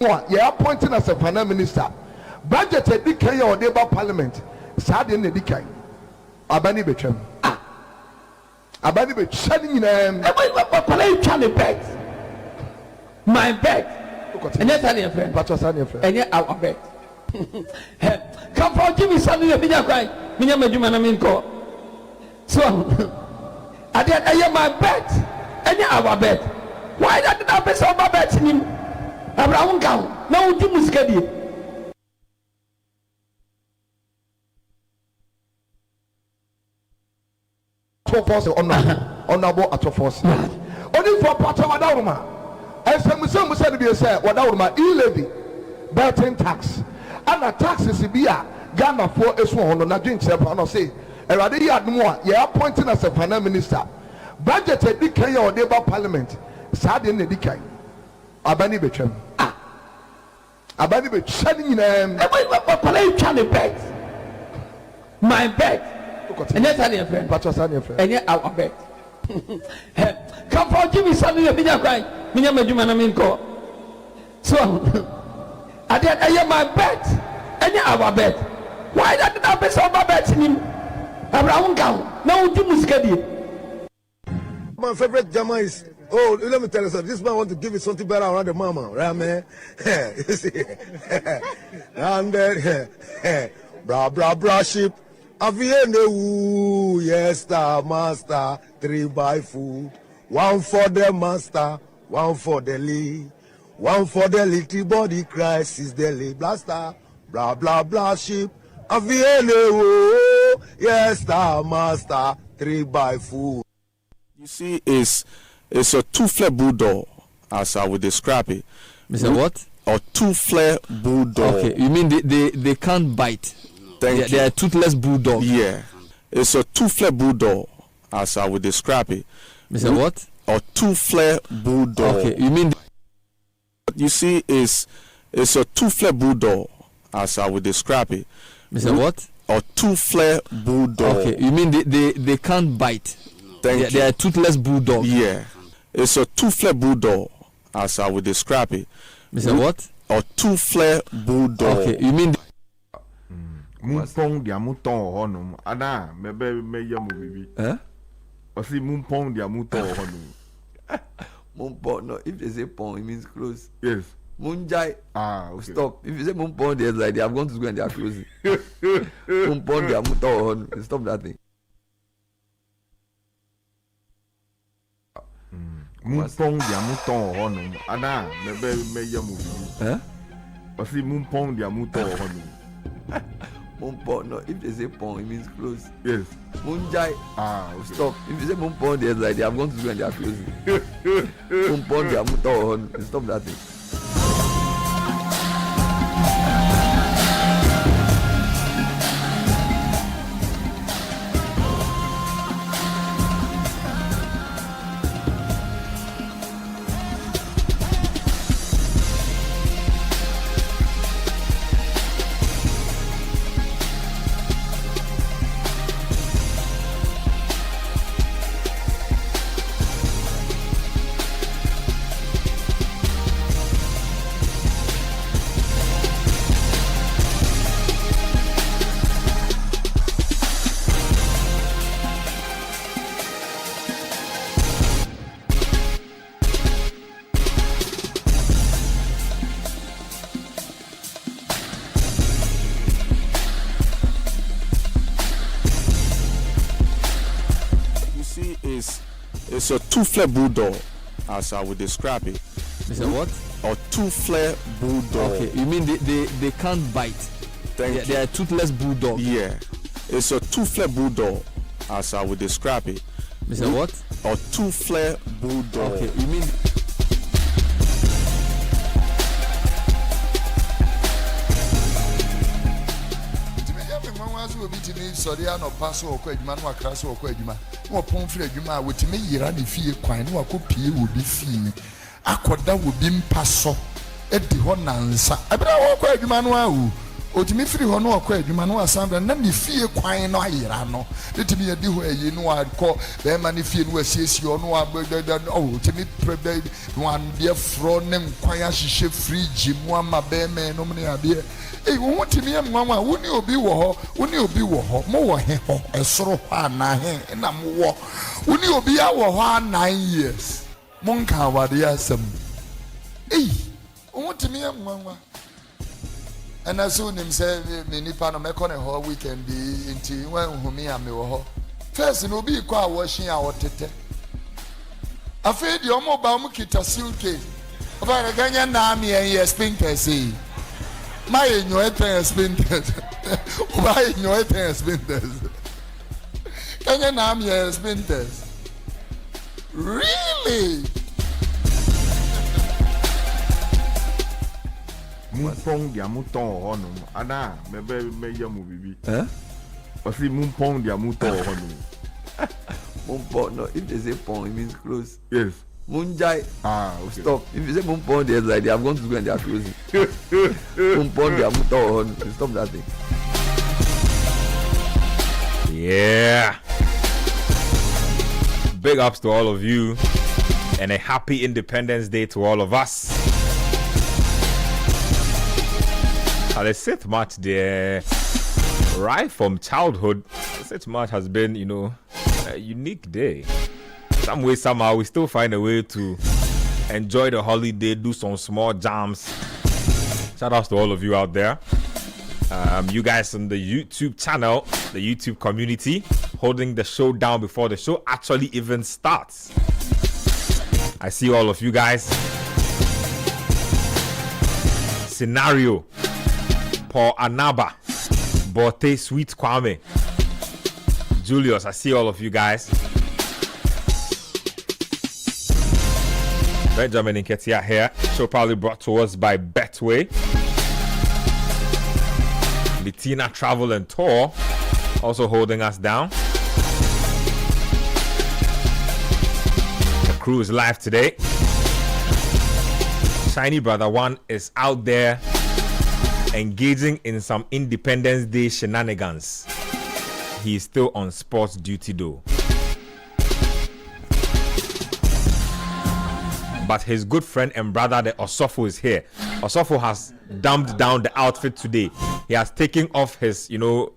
You're appointing as a finance minister. Budget a decay or Labour Parliament. Sad in the decay. Abani Bechem. Abani Bechem. My bed. And that's your friend. But what's your friend? And yet our bed. Come for give me something. Mina cry. Mina Majumana Minko. So I did my bed. And yet our bed. Why not the best of my bed in him? Abraham Cow. No, Timus Kadi. Honorable at your force. Only for Patawadama. As some said to be a say, what our e-levy, betting tax, and a tax is be a Ghana for a sworn on a drink and say, a radiant more, you're appointing as a finance minister. Budget a decay or Labour Parliament. Sad in the decay. Abani Bechem. Abani Bechem. My bed. And that's your friend. But what's your friend? And yet our bed. Come for give me something. Mina cry. Mina Majumana Minko. So I did my bed. And yet our bed. Why not the best of my bed in him? Abraham Cow. No, Timus Kadi. My favorite Jama is, oh, let me tell you something. This man want to give you something better around the mama, right, man? You see, and then, bra ship. Aviene, yes, star, master, 3x4. One for the master, one for the lead. One for the little body, Christ is the lead. Blaster, bra ship. Aviene, yes, star, master, 3x4. You see, it's a two-flare bulldog, as I would describe it. Mr. What? A two-flare bulldog. Okay, you mean they can't bite? They are toothless bulldog. Yeah, it's a two-flare bulldog, as I would describe it. Mr. What? A two-flare bulldog. Okay, you mean you see, it's a two-flare bulldog, as I would describe it. Mr. What? A two-flare bulldog. Okay, you mean they can't bite? They are toothless bulldog. Yeah, it's a two-flare bulldog, as I would describe it. Mr. What? A two-flare bulldog. Okay, you mean Mumpong dia muton honum. Ana mebe me yamu bibi. Osi mumpong dia muton honum. Mumpong, no, if they say pong, it means close. Yes. Munjai. Okay. Stop. If you say mumpong, there's like they have gone to school and they are closing. Mumpong dia muton honum. Stop that thing. Mumpong dia muton honum. Ana mebe me yamu bibi. Osi mumpong dia muton honum. Mumpong, no, if they say pong, it means close. Yes. Munjai. Okay. Stop. If you say mumpong, there's like they have gone to school and they are closing. Mumpong dia muton honum. Stop that thing. It's a two-flare bulldog, as I would describe it. Mr. What? A two-flare bulldog. Okay, you mean they can't bite? They are toothless bulldog. Yeah, it's a two-flare bulldog, as I would describe it. Mr. What? A two-flare bulldog. Okay, you mean sorry, I no pass or quite man or crass or quite man. No pomfret you ma with me, you ran if you quite no copy would be seen. A quarter would be passo at the one answer. I better walk quite man. otimi firi ho no akọ adwuma no asambra na ne fie kwan no ayera no letimi yedi ho ayi no akọ be ma ne fie no asiesie no otimi prebe no an de fro ne kwan ahyehyɛ fridge mu ama be me no ne ade wo timi am nwa wo ni obi wo ho mo wo he ho esoro ho ana he na mo wo ni obi a wo ho 9 years mo nka wade asem wo timi am nwa and as soon as me nipa no me kɔ ne hɔ weekend bi nti when humi a me wɔ hɔ first no bi kɔ a wɔhye a wɔtete afei de ɔmo ba ɔmo kita suitcase ɔba ne ganya na me yɛ spinkers yi ma yɛ nyoe ten spinkers ɔba yɛ nyoe ten spinkers ganya na me yɛ spinkers really. Mumpong dia muton honum. Ana, me yamu bibi. Osi mumpong dia muton honum. Mumpong, no, if they say pong, it means close. Yes. Munjai. Okay. Stop. If you say mumpong, there's like they have gone to school and they are closing. Mumpong dia muton honum. Stop that thing. Yeah. Big ups to all of you and a happy Independence Day to all of us. The 6th March there, right from childhood, the 6th March has been, a unique day. Some way, somehow, we still find a way to enjoy the holiday, do some small jams. Shout outs to all of you out there. You guys on the YouTube channel, the YouTube community, holding the show down before the show actually even starts. I see all of you guys. Scenario. Paul Anaba, Bote Sweet Kwame, Julius, I see all of you guys. Benjamin Nketia here. Show probably brought to us by Betway. Litina Travel and Tour also holding us down. The crew is live today. Shiny Brother One is out there engaging in some Independence Day shenanigans. He is still on sports duty though. But his good friend and brother, the Osofo, is here. Osofo has dumped down the outfit today. He has taken off his, the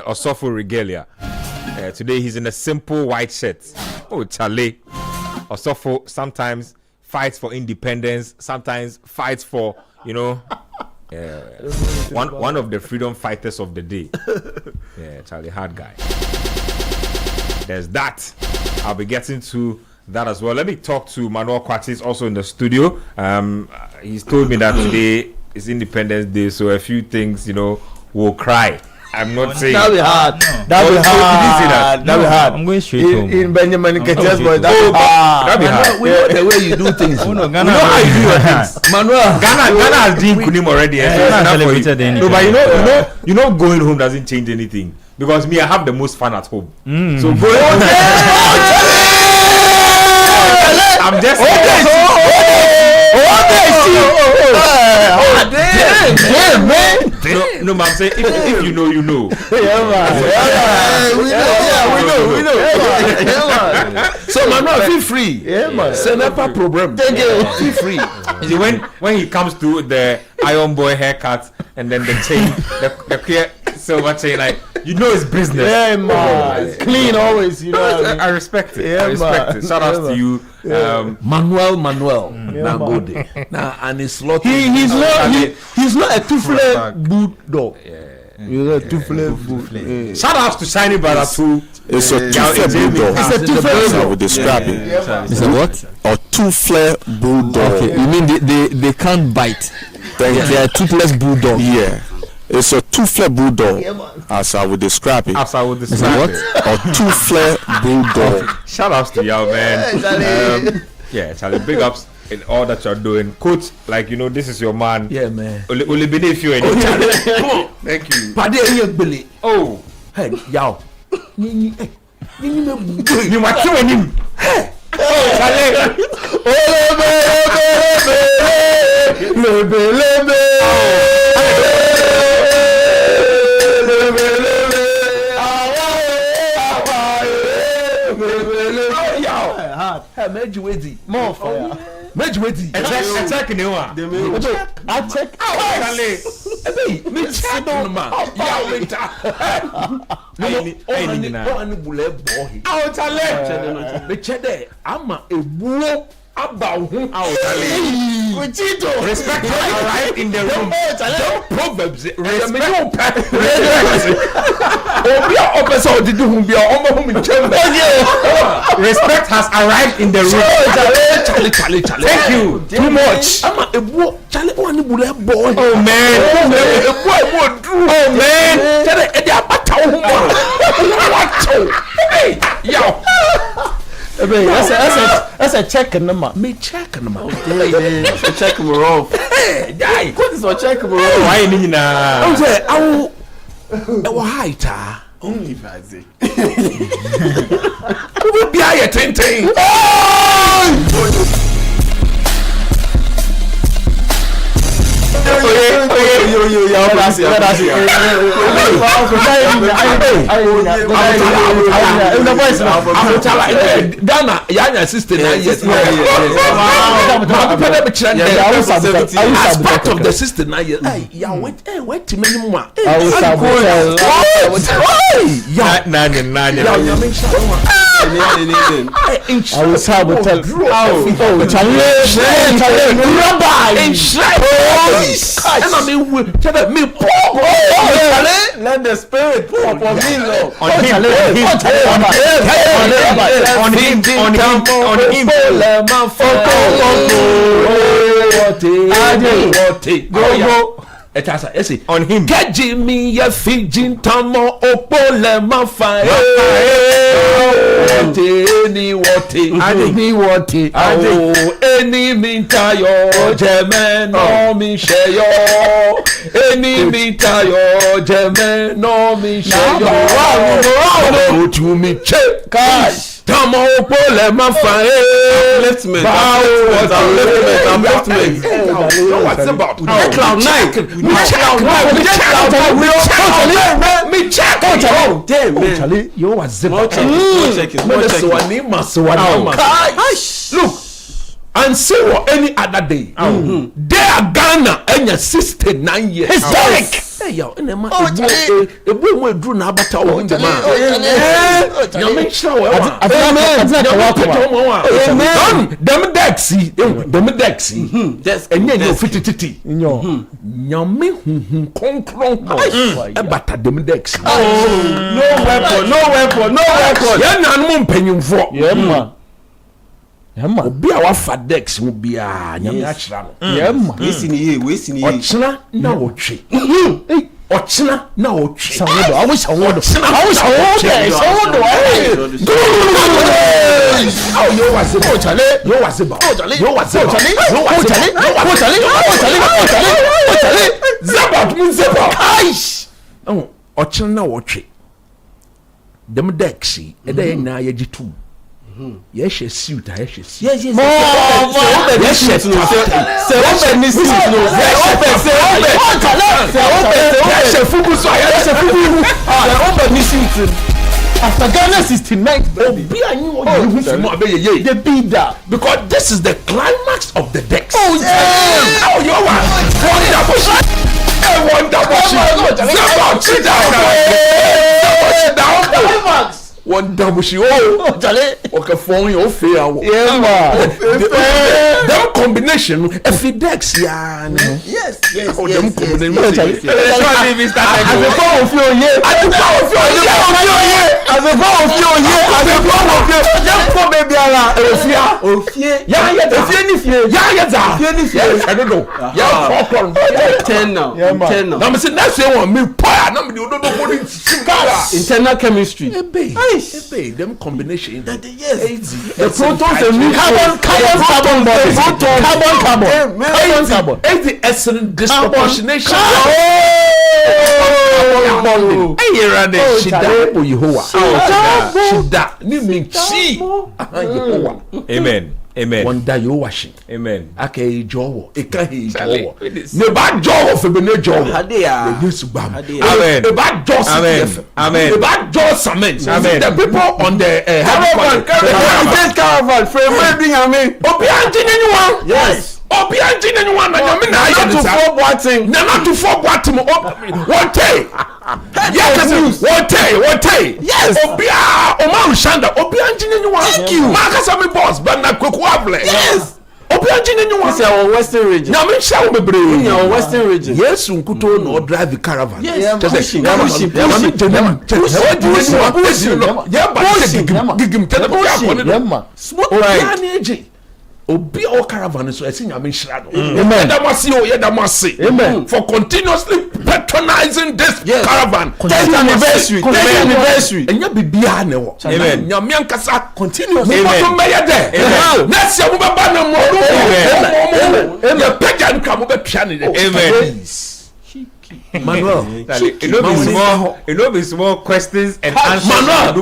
Osofo regalia. Today he's in a simple white shirt. Oh, Charlie. Osofo sometimes fights for independence, sometimes fights for, one of the freedom fighters of the day. Yeah, Charlie, hard guy. There's that. I'll be getting to that as well. Let me talk to Manuel Kwatis, also in the studio. He's told me that today is Independence Day, so a few things, will cry. I'm not saying that'll be hard. That'll be hard. That'll be hard. I'm going straight home. In Benjamin Nketiah's voice, that'll be hard. That'll be hard. We know the way you do things. We know how you do your things. Manuel, Ghana has Dean Kunim already. No, but going home doesn't change anything because me, I have the most fun at home. So go home. I'm just damn, man. No, but I'm saying if you know, you know. Yeah, man. We know. So, Manuel, feel free. Yeah, man. Send up a program. Feel free. See, when he comes to the Iron Boy haircut and then the chain, the clear silver chain, like it's business. Yeah, man. It's clean always. I respect it. Yeah, I respect it. Shout out to you, Manuel. Nangode. Nah, and he's not. He's not a two-flared bulldog. Yeah. He's a two-flared bulldog. Shout out to Shiny Brother too. It's a two-flared bulldog. It's a two-flared with the scrapping. It's a what? A two-flared bulldog. Okay, you mean they can't bite? They are toothless bulldog. Yeah. It's a two-flared bulldog, as I would describe it. As I would describe it. A two-flared bulldog. Shout outs to y'all, man. Charlie, big ups in all that you're doing. Coach, this is your man. Yeah, man. Only believe you in it. Come on. Thank you. Oh. Hey, y'all. You want to him? Oh, Charlie. Mejiwedi. More fire. Mejiwedi. Check in you. I check. Me check no ma. Ya winter. Oni bule boy. Me check there. Ama ebuo about whom respect has arrived in the room. Don't Proverbs Respect has arrived in the room. Thank you. Too much. Oh man. That's a check number. Me check number. Check him off. Hey, die. What is check him off? Why you na? I say, I will height. Only fancy. We will be a tinting. Ghana, Yanya sister, yes. As part of the sister, wait to many more. Let the spirit pour upon me, Lord. On him. Keji mi ye fijin tamo opole mafae. Ni wote. Eni mintayo jeme no mi sheyo. Eni mintayo jeme no mi sheyo. Otu mi che. Cash. Tamo opole mafae. Upliftment. What's about? Cloud 9. Me check. Oh, damn, man. Charlie, you was zip. More checking. Look, and say what any other day. They are Ghana and your 69 years. Historic. Hey, yo, and the man, a boy will do now, but I want the man. You make sure. Them Dexy. That's and then you fit it. Yummy, control. But them Dex. No weapon. Yan and moon penny for. Be our fat Dex will be a natural. Wasting ye. Ochina na ochi. Ochina na ochi. I wish I would. Oh, you was it. You was it. Oh, ochina na ochi. Dem Dexy, and then na yejitu. Yes, suit. Yes. After Ghana 69, the bidder, because this is the climax of the Dex. One double she okay phone your fair. That combination FedEx yes. Them combination. Internal chemistry. Them combination. Yes. The protons and carbon. It's the essence disproportionation. Amen. Amen. One day you washing. Amen. Okay, Joe. It can't he Joe. No bad Joe for the Joe. Hadia. Amen. The bad Joe. Amen. Amen. The bad Joe Summons. Amen. The people on the caravan. Frame wedding. Amen. Obianti anyone? Yes. Obianti anyone? Not to four boating. Not to four boating. One day. Yes. One day. Yes. Obia. Omaru Shanda. Obianti anyone? Thank you. Marcus Ami boss. But not Kwable. Yes. Obianti anyone? This is our Western region. Now me shall be brave. Our Western region. Yes, Unkuto no drive the caravan. Yes. Pushing. Smooth. Obi all caravan so esi nyame nhyira no. Amen. Amen. For continuously patronizing this caravan. 10th anniversary. Enya bibia ne wo. Amen. Nyame ankasa continuously. Amen. Amen. Next year we be ba na mo. Amen. Ya pega nka mo be tua ne. Amen. Manuel, it will be small questions and answers. Manuel,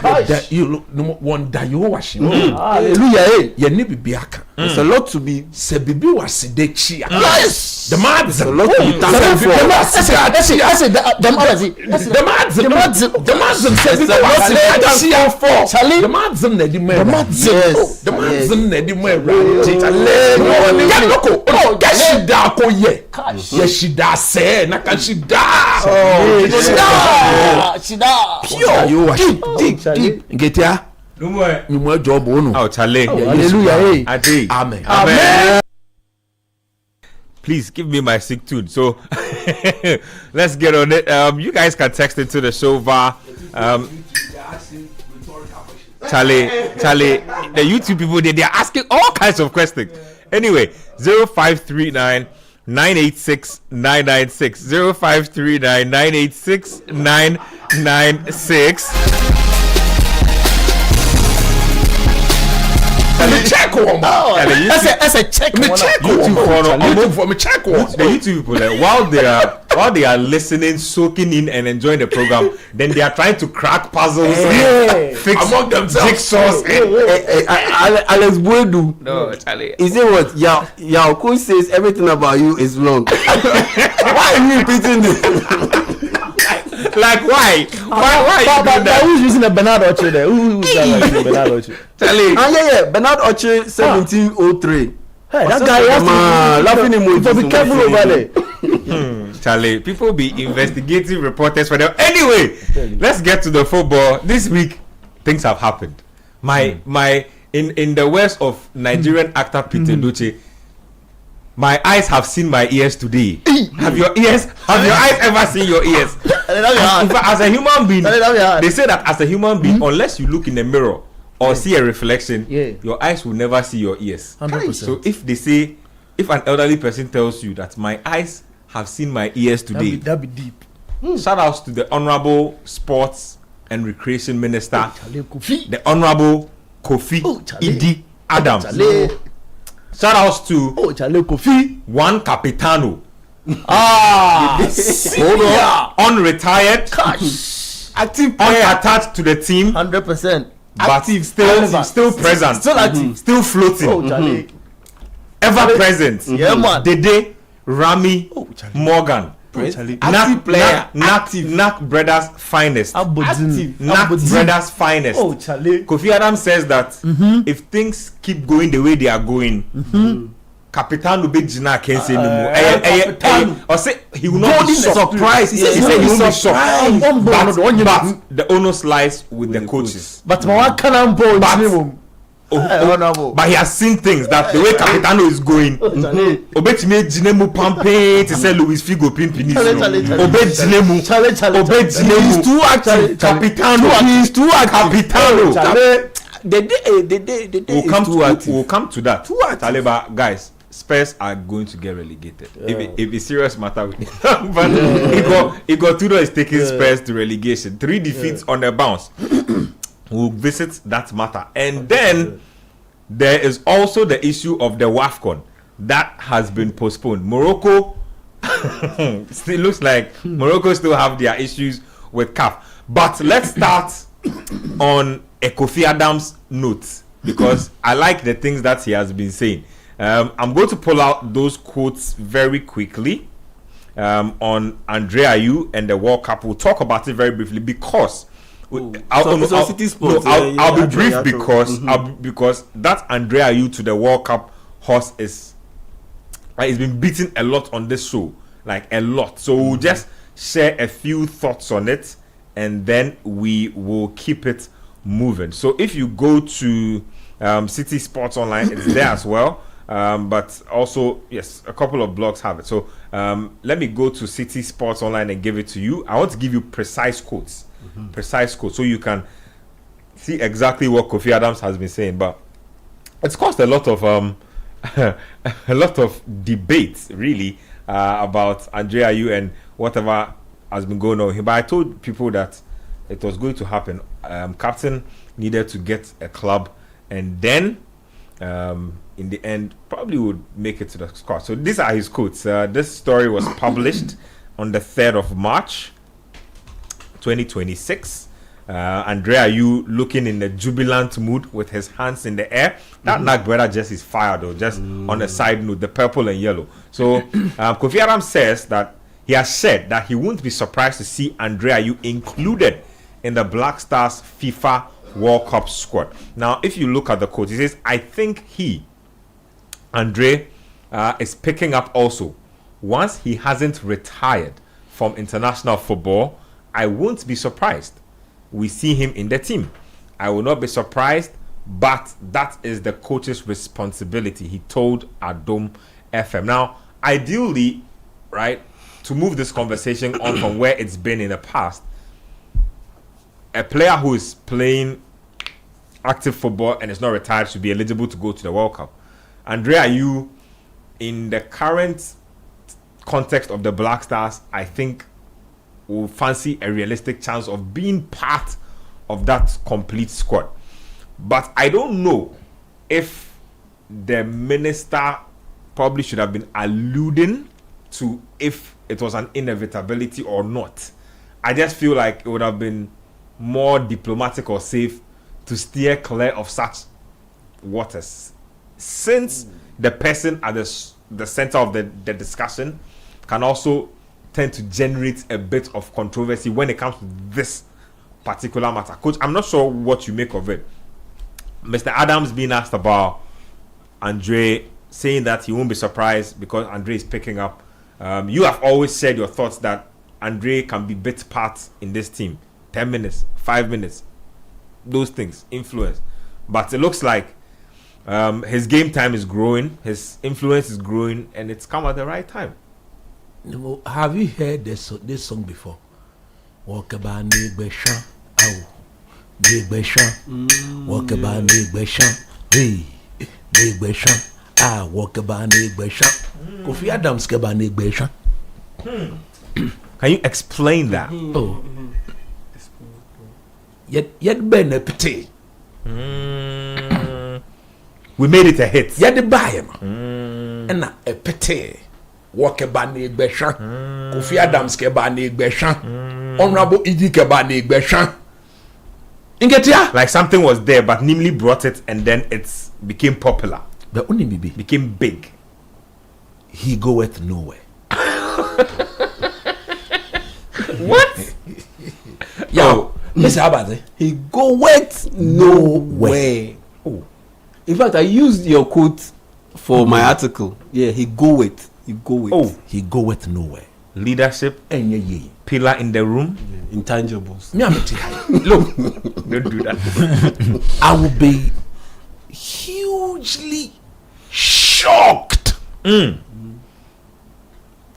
that you look no one that you washing. Hallelujah. You need to be aka. There's a lot to be. Se bibi waside chia. Yes. The mad. There's a lot to be thankful for. No more. You more job ono. Oh, Charlie. Hallelujah. Amen. Amen. Please give me my sick tune. So let's get on it. You guys can text into the show via Charlie, the YouTube people, they are asking all kinds of questions. Anyway, 0539 986 996 0539 986 996. Check one. That's a check. Me check one. The YouTube people, while they are listening, soaking in, and enjoying the program, then they are trying to crack puzzles and fix among themselves. Jigsaws. Alex Boedu. No, Charlie. Is it what Yao says everything about you is wrong? Why are you repeating this? Like why? Why you doing that? Who's using a Bernard Oche there? Who's that like Bernard Oche? Charlie. Yeah. Bernard Oche 1703. Hey, that guy has laughing emoji. Be careful over there. Charlie, people be investigative reporters for them. Anyway, let's get to the football. This week, things have happened. In the words of Nigerian actor Peter Doche, my eyes have seen my ears today. Have your eyes ever seen your ears? As a human being, they say that as a human being, unless you look in the mirror or see a reflection, your eyes will never see your ears. 100%. So if an elderly person tells you that my eyes have seen my ears today, That'd be deep. shout outs to the Honorable Sports and Recreation Minister, the Honorable Kofi Idi Adams. Shout outs to one Capitano, unretired, active player, unattached to the team, 100%. but Active, still present, still active, still floating, ever present. Yeah, man. Dede Rami Morgan, active player, Knack Brothers finest. active, Knack Brothers finest. Oh, Charlie. Kofi Adams says that if things keep going the way they are going, Capitano be Gina can't say anymore. Or say he will not be surprised. He said he will be surprised. But the onus lies with the coaches. But my can't boy. But he has seen things that the way Capitano is going. Obey me, Jinemu Pampe to say Luis Figo Pimpini. Obey Jinemu. Obey Jinemu. He's too active. Capitano. He's too active. Capitano. The day We'll come to that. Taliba guys. Spurs are going to get relegated. If it's serious matter with but Igor Tudor is taking Spurs to relegation. 3 defeats on the bounce. We'll visit that matter. And then there is also the issue of the WFCON that has been postponed. Morocco, it looks like Morocco still have their issues with CAF. But let's start on a Kofi Adams note, because I like the things that he has been saying. I'm going to pull out those quotes very quickly on Andre Ayew and the World Cup. We'll talk about it very briefly because I'll be brief because that Andre Ayew to the World Cup horse is it's been beaten a lot on this show, like a lot. So we'll just share a few thoughts on it and then we will keep it moving. So if you go to CitiSports Online, it's there as well. But also, yes, a couple of blogs have it. So let me go to CitiSports Online and give it to you. I want to give you precise quotes, so you can see exactly what Kofi Adams has been saying. But it's caused a lot of a lot of debates, really, about Andre Ayew and whatever has been going on here. But I told people that it was going to happen. Captain needed to get a club, and then in the end probably would make it to the squad. So these are his quotes. This story was published on the 3rd of March 2026. Andre Ayew looking in a jubilant mood with his hands in the air. That Nagbreda just is fired though, just on a side note, the purple and yellow. So Kofi Adams says that he has said that he won't be surprised to see Andre Ayew included in the Black Stars FIFA World Cup squad. Now, if you look at the quote, he says, I think Andre, is picking up also. Once he hasn't retired from international football, I won't be surprised we see him in the team. I will not be surprised, but that is the coach's responsibility, he told Adom FM. Now, ideally, right, to move this conversation on from where it's been in the past, a player who is playing active football and is not retired should be eligible to go to the World Cup. Andre Ayew, in the current context of the Black Stars, I think will fancy a realistic chance of being part of that complete squad. But I don't know if the minister probably should have been alluding to if it was an inevitability or not. I just feel like it would have been more diplomatic or safe to steer clear of such waters, since the person at the center of the discussion can also tend to generate a bit of controversy when it comes to this particular matter. Coach, I'm not sure what you make of it. Mr. Adams being asked about Andre, saying that he won't be surprised because Andre is picking up. You have always said your thoughts that Andre can be bit part in this team. 10 minutes, 5 minutes, those things, influence. But it looks like his game time is growing, his influence is growing, and it's come at the right time. Have you heard this song before? Walk about Negbeshan, oh, Negbeshan, walk about Negbeshan, hey, Negbeshan, walk about Negbeshan. Kofi Adams ke about Negbeshan. Can you explain that? Oh, yet ben a pity. We made it a hit. Yet buy him, and a pity. Walk about Negbeshan, Kofi Adams ke about Negbeshan, Honorable Idi ke about Negbeshan. Like something was there, but Nimli brought it, and then it became popular. But only maybe became big. He goeth nowhere. What? Yo, listen, how about it? He goeth nowhere. Oh, in fact, I used your quote for my article. Yeah, he goeth. He goeth. Oh, he goeth nowhere. Leadership, pillar in the room, intangibles. Look, don't do that. I will be hugely shocked, and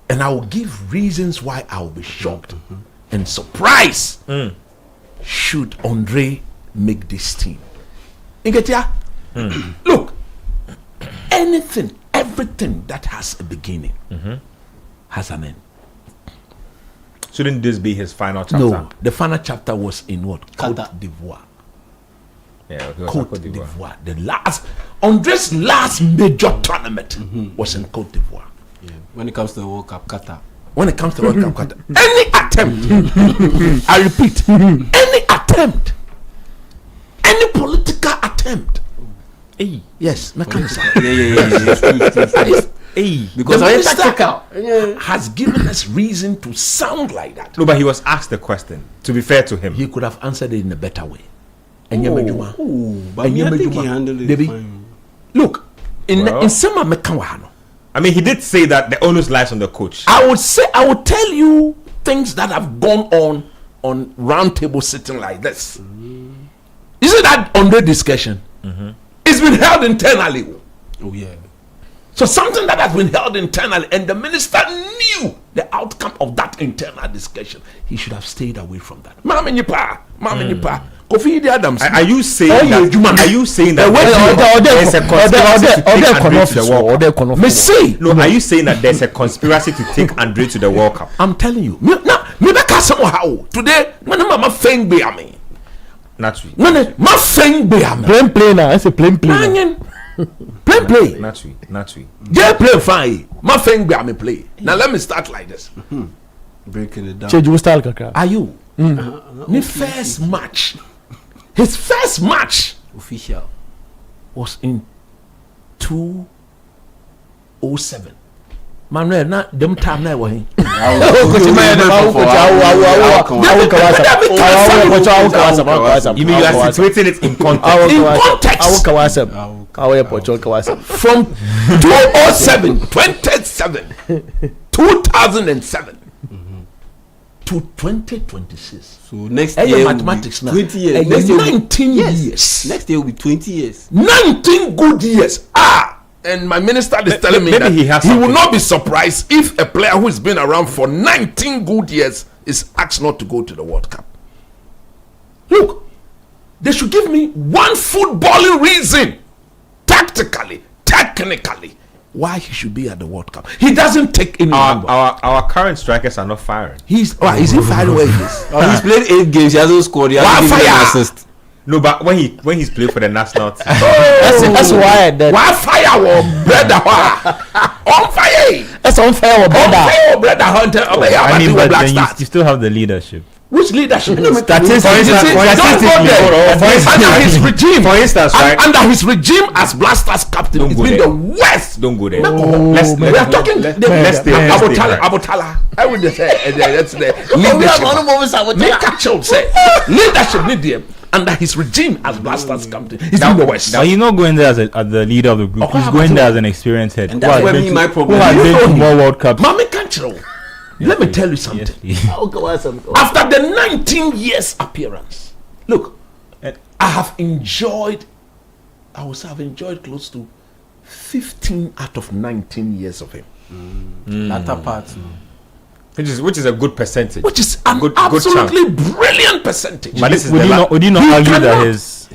I will give reasons why I will be shocked and surprised should Andre make this team. Look, everything that has a beginning has an end. Shouldn't this be his final chapter? No, the final chapter was in what? Cote d'Ivoire. Yeah, Cote d'Ivoire. The last, Andre's last major tournament was in Cote d'Ivoire. Yeah. When it comes to the World Cup, Qatar. When it comes to World Cup, Qatar. Any attempt, I repeat, any attempt any political attempt. Hey, yes, mechanism. Hey, because the minister has given us reason to sound like that. No, but he was asked the question. To be fair to him, he could have answered it in a better way. But I think he handled it fine. Look, in some I mean, he did say that the onus lies on the coach. I would tell you things that have gone on round table sitting like this. You see that on the discussion? It's been held internally. Oh yeah. So something that has been held internally, and the minister knew the outcome of that internal discussion. He should have stayed away from that. Mama Nipa. Kofi Adams. Are you saying that? Are you saying that there's a conspiracy to take Andre to the World Cup? No, are you saying that there's a conspiracy to take Andre to the World Cup? I'm telling you. Today, when Mama Feng be me. Naturally. No, my Feng be me. Plain now. It's a plain. Play. Naturally. They play fine. My Feng be me play. Now let me start like this. Breaking it down. Change your style, Kaka. Ayew. His first match official was in 2007. Manuel, not them time now. You mean you are situating it in context? In context. From 2007 to 2026. So next year mathematics now. 20 years. Next year 19 years. Next year will be 20 years. 19 good years. And my minister is telling me that he will not be surprised if a player who has been around for 19 good years is asked not to go to the World Cup. Look, they should give me one footballing reason, tactically, technically, why he should be at the World Cup. He doesn't take any number. Our current strikers are not firing. Is he firing where he is? He's played 8 games. He hasn't scored. He hasn't given an assist. No, but when he's played for the national team, that's why. Why fire or brother? On fire. That's on fire, brother. I mean, but then you still have the leadership. Which leadership? Statistically, under his regime, for instance, right? Under his regime as Blasters captain, it's been the worst. Don't go there. We are talking. Let's stay. Abotala. I would say that's the leadership. Under his regime as Blasters captain, he's been the worst. But he's not going there as the leader of the group. He's going there as an experienced head. And that's where me my problem. Who has been to more World Cups? Let me tell you something. After the 19 years appearance, look, I have enjoyed close to 15 out of 19 years of him. Latter part. Which is a good percentage. Which is an absolutely brilliant percentage. But would you not argue that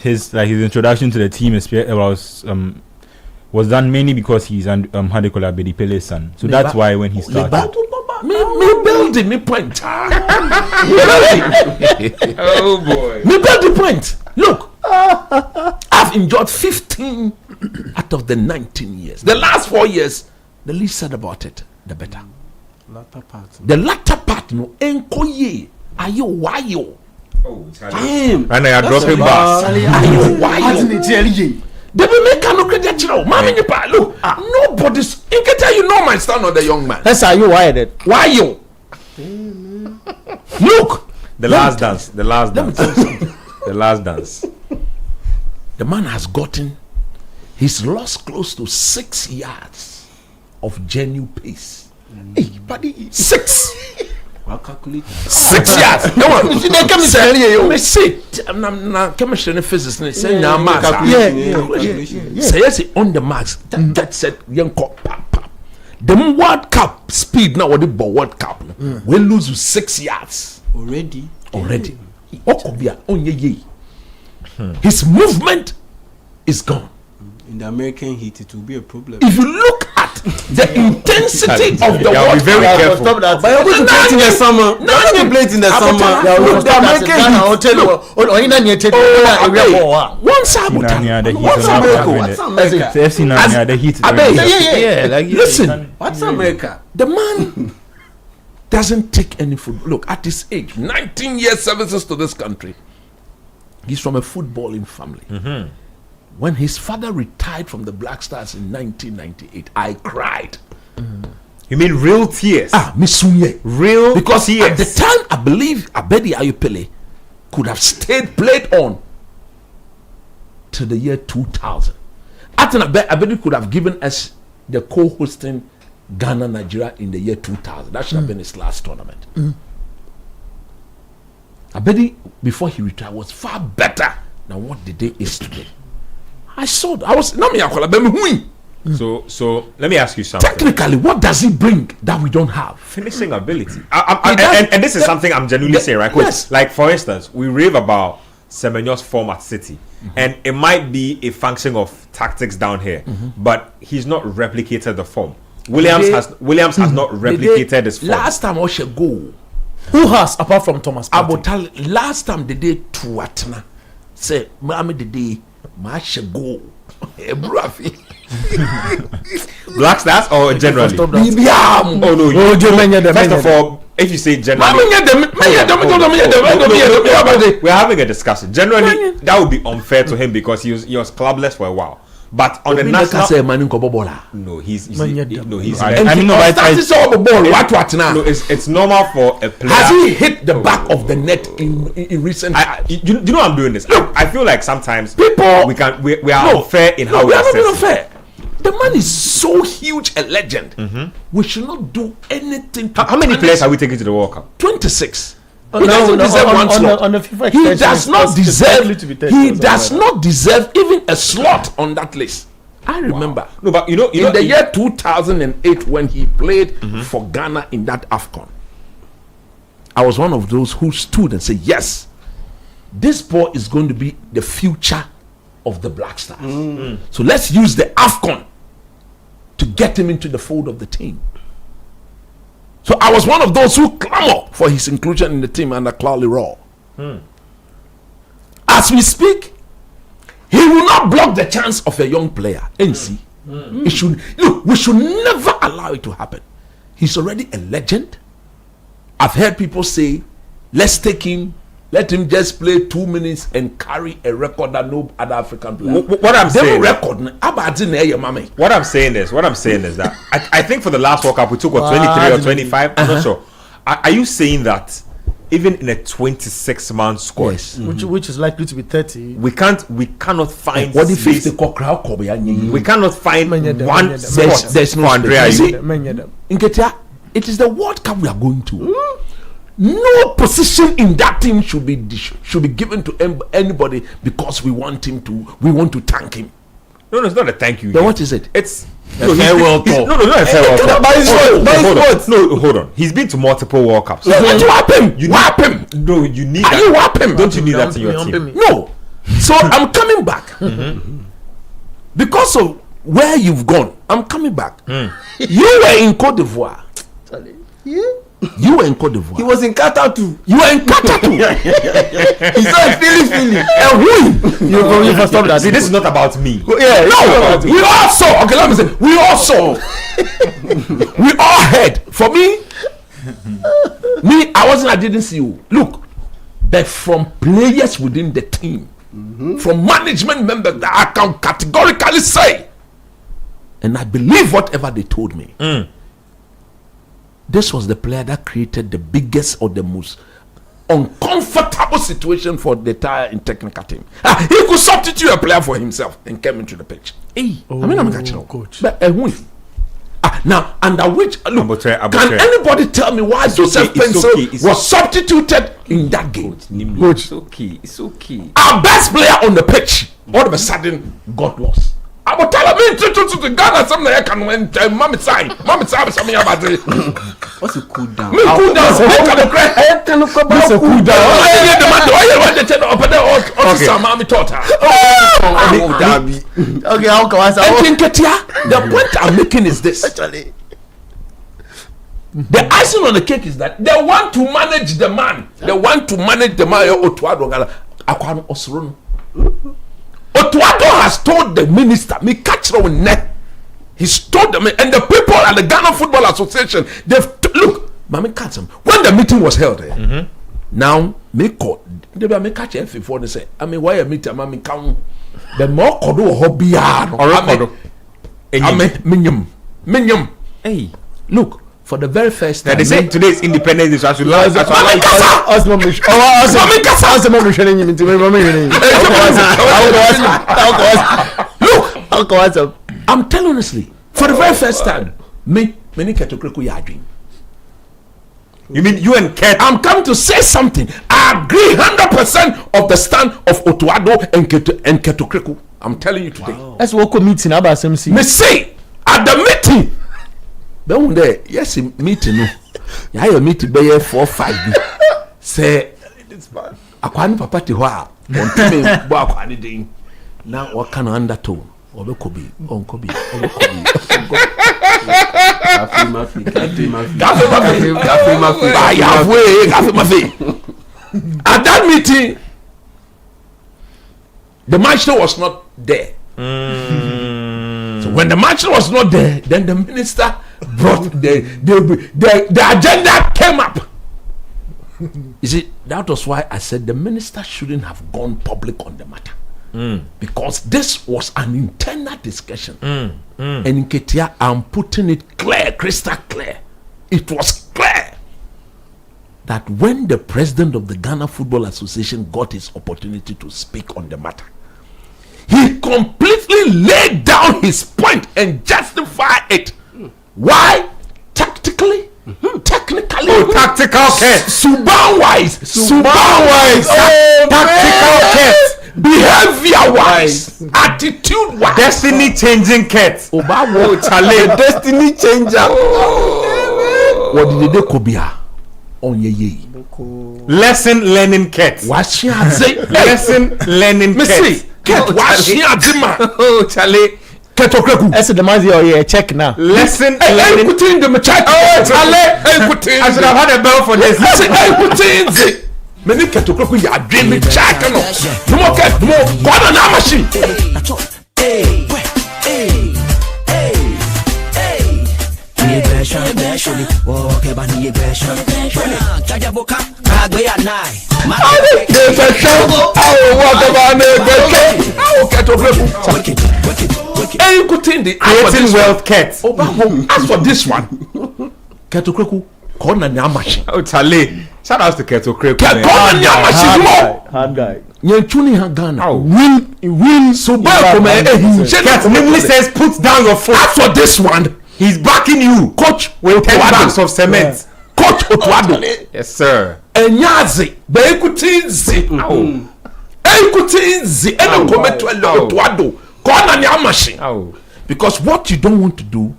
his introduction to the team was done mainly because he's Hadekola Bedipele's son. So that's why when he started. Me building me point. Oh boy. Me build the point. Look, I've enjoyed 15 out of the 19 years. The last 4 years, the least said about it, the better. The latter part, no, enkoye, ayo, wayo. Oh, and I are dropping bars. Ayo, wayo. They will make a look at that. Look, nobody's. You can tell you know my son or the young man. That's how you wired it. Why you? Look, the last dance. The last dance. The man has gotten. He's lost close to 6 yards of genuine pace. Hey, buddy, 6. Well calculated. 6 yards. Come on. Me see. I'm chemistry physics. Say now marks. Say yes on the marks. That said, young cop. The World Cup speed now. What the World Cup? We lose 6 yards already. His movement is gone. In the American heat, it will be a problem. If you look at the intensity of the World Cup, be very careful. But you're going to play it in the summer. No, you play it in the summer. The American heat. Listen, what's America? The man doesn't take any food. Look, at his age, 19 years services to this country. He's from a footballing family. When his father retired from the Black Stars in 1998, I cried. You mean real tears? Misunye. Real because tears. At the time, I believe Abedi Ayew could have played on till the year 2000. Abedi could have given us the co-hosting Ghana Nigeria in the year 2000. That should have been his last tournament. Abedi, before he retired, was far better than what the day is today. So let me ask you something. Technically, what does he bring that we don't have? Finishing ability. And this is something I'm genuinely saying, right? Yes. Like, for instance, we rave about Semenyo's form at City, and it might be a function of tactics down here, but he's not replicated the form. Williams has not replicated his form. Last time I should go. Who has, apart from Thomas Partey? Last time the day Tuatna say, "Mami the day I should go." Black Stars or generally? Oh no! First of all, if you say generally, we're having a discussion. Generally, that would be unfair to him because he was clubless for a while. But on the national, no, he's it's normal for a player. Has he hit the back of the net in recent times? You know I'm doing this. Look, I feel like sometimes we are unfair in how we are unfair. The man is so huge a legend. We should not do anything. How many players are we taking to the World Cup? 26. He doesn't deserve one slot. On the FIFA He does not deserve. He does like not deserve even a slot on that list. I remember. No, but in the year 2008 when he played for Ghana in that AFCON, I was one of those who stood and said, "Yes, this boy is going to be the future of the Black Stars. So let's use the AFCON to get him into the fold of the team." So I was one of those who clamor for his inclusion in the team under Clowley Raw. As we speak, he will not block the chance of a young player. NC. We should never allow it to happen. He's already a legend. I've heard people say, let's take him, let him just play 2 minutes and carry a record that no other African player. What I'm saying is that I think for the last World Cup we took 23 or 25. I'm not sure. Are you saying that even in a 26-man squad, which is likely to be 30, we cannot find what if we cannot find one spot? There's no Andrea. It is the World Cup we are going to. No position in that team should be given to anybody because we want to thank him. No, it's not a thank you. Then what is it? It's a farewell tour. No, not a farewell tour. No, hold on. He's been to multiple World Cups. What you whap him? Whap him. No, you need that. Are you whap him? Don't you need that in your team? No. So I'm coming back. Because of where you've gone, I'm coming back. You were in Cote d'Ivoire. You were in Cote d'Ivoire. He was in Qatar too. You were in Qatar too. He's not feeling. And who? You first stop that. See, this is not about me. Yeah, no. We all saw. Okay, let me say. We all saw. We all heard. For me, I didn't see you. Look, but from players within the team, from management members, that I can categorically say, and I believe whatever they told me. This was the player that created the biggest or the most uncomfortable situation for the entire technical team. He could substitute a player for himself and came into the pitch. I'm catching up. But now, under which look, can anybody tell me why Joseph Pencil was substituted in that game? It's okay. Our best player on the pitch all of a sudden got lost. I will tell him to Ghana something I can when mommy sign something about it. What's a cool down? Me cool down. I can cry. What's a cool down? Okay, how come I say? The point I'm making is this. Actually, the icing on the cake is that they want to manage the man. They want to manage the man. Otuado has told the minister, me catch on net. He's told them, and the people at the Ghana Football Association, look, Mami catch him. When the meeting was held, now me call they me catch F for say I mean why meet am me kan the more kodo hobia no minyum hey look for the very first time they say today's Independence Day so I should like look I'm telling honestly for the very first time me Ketokreku ya dream. You mean you and Ket? I'm come to say something. I agree 100% of the stand of Otuado and Ketokreku. I'm telling you today. That's what meeting about SMC. Me say at the meeting. Then there, yes, meeting no. Yeah, your meeting be 4-5. Say it's bad. Akwani papa ti ho a. Ontime bo akwani din. Now what kind of undertone? Obekobi, onkobi. At that meeting, the marshal was not there. So when the marshal was not there, then the minister brought the agenda came up. You see, that was why I said the minister shouldn't have gone public on the matter. Because this was an internal discussion. And in Ketia, I'm putting it clear, crystal clear. It was clear that when the president of the Ghana Football Association got his opportunity to speak on the matter, he completely laid down his point and justified it. Why? Tactically, technically, tactical case, Suban wise, tactical case. Behavior wise, attitude wise, destiny changing cat. Destiny changer. What did they kobia on ye? Lesson learning cat. What she say? Lesson learning cat. Cat. What she ma? Oh, Charlie. Ketokreku. That's the man here. Check now. Lesson learning. Putting the check. Oh, Charlie. I should have had a bell for this. Putting. Many Ketokreku ya dream me check no. No more cat, no more. Go on a machine. Creating wealth cats. As for this one, Ketokreku. Oh, Charlie. Shout out to Ketokreku. Hard guy. Win. So Ket namely says, put down your foot. As for this one, he's backing you. Coach with 10 bags of cement. Coach Otuado. Yes, sir. Enyazi. Beikutinzi. Beikutinzi. Eno kometu Otuado. Kona nyamashi. Because what you don't want to do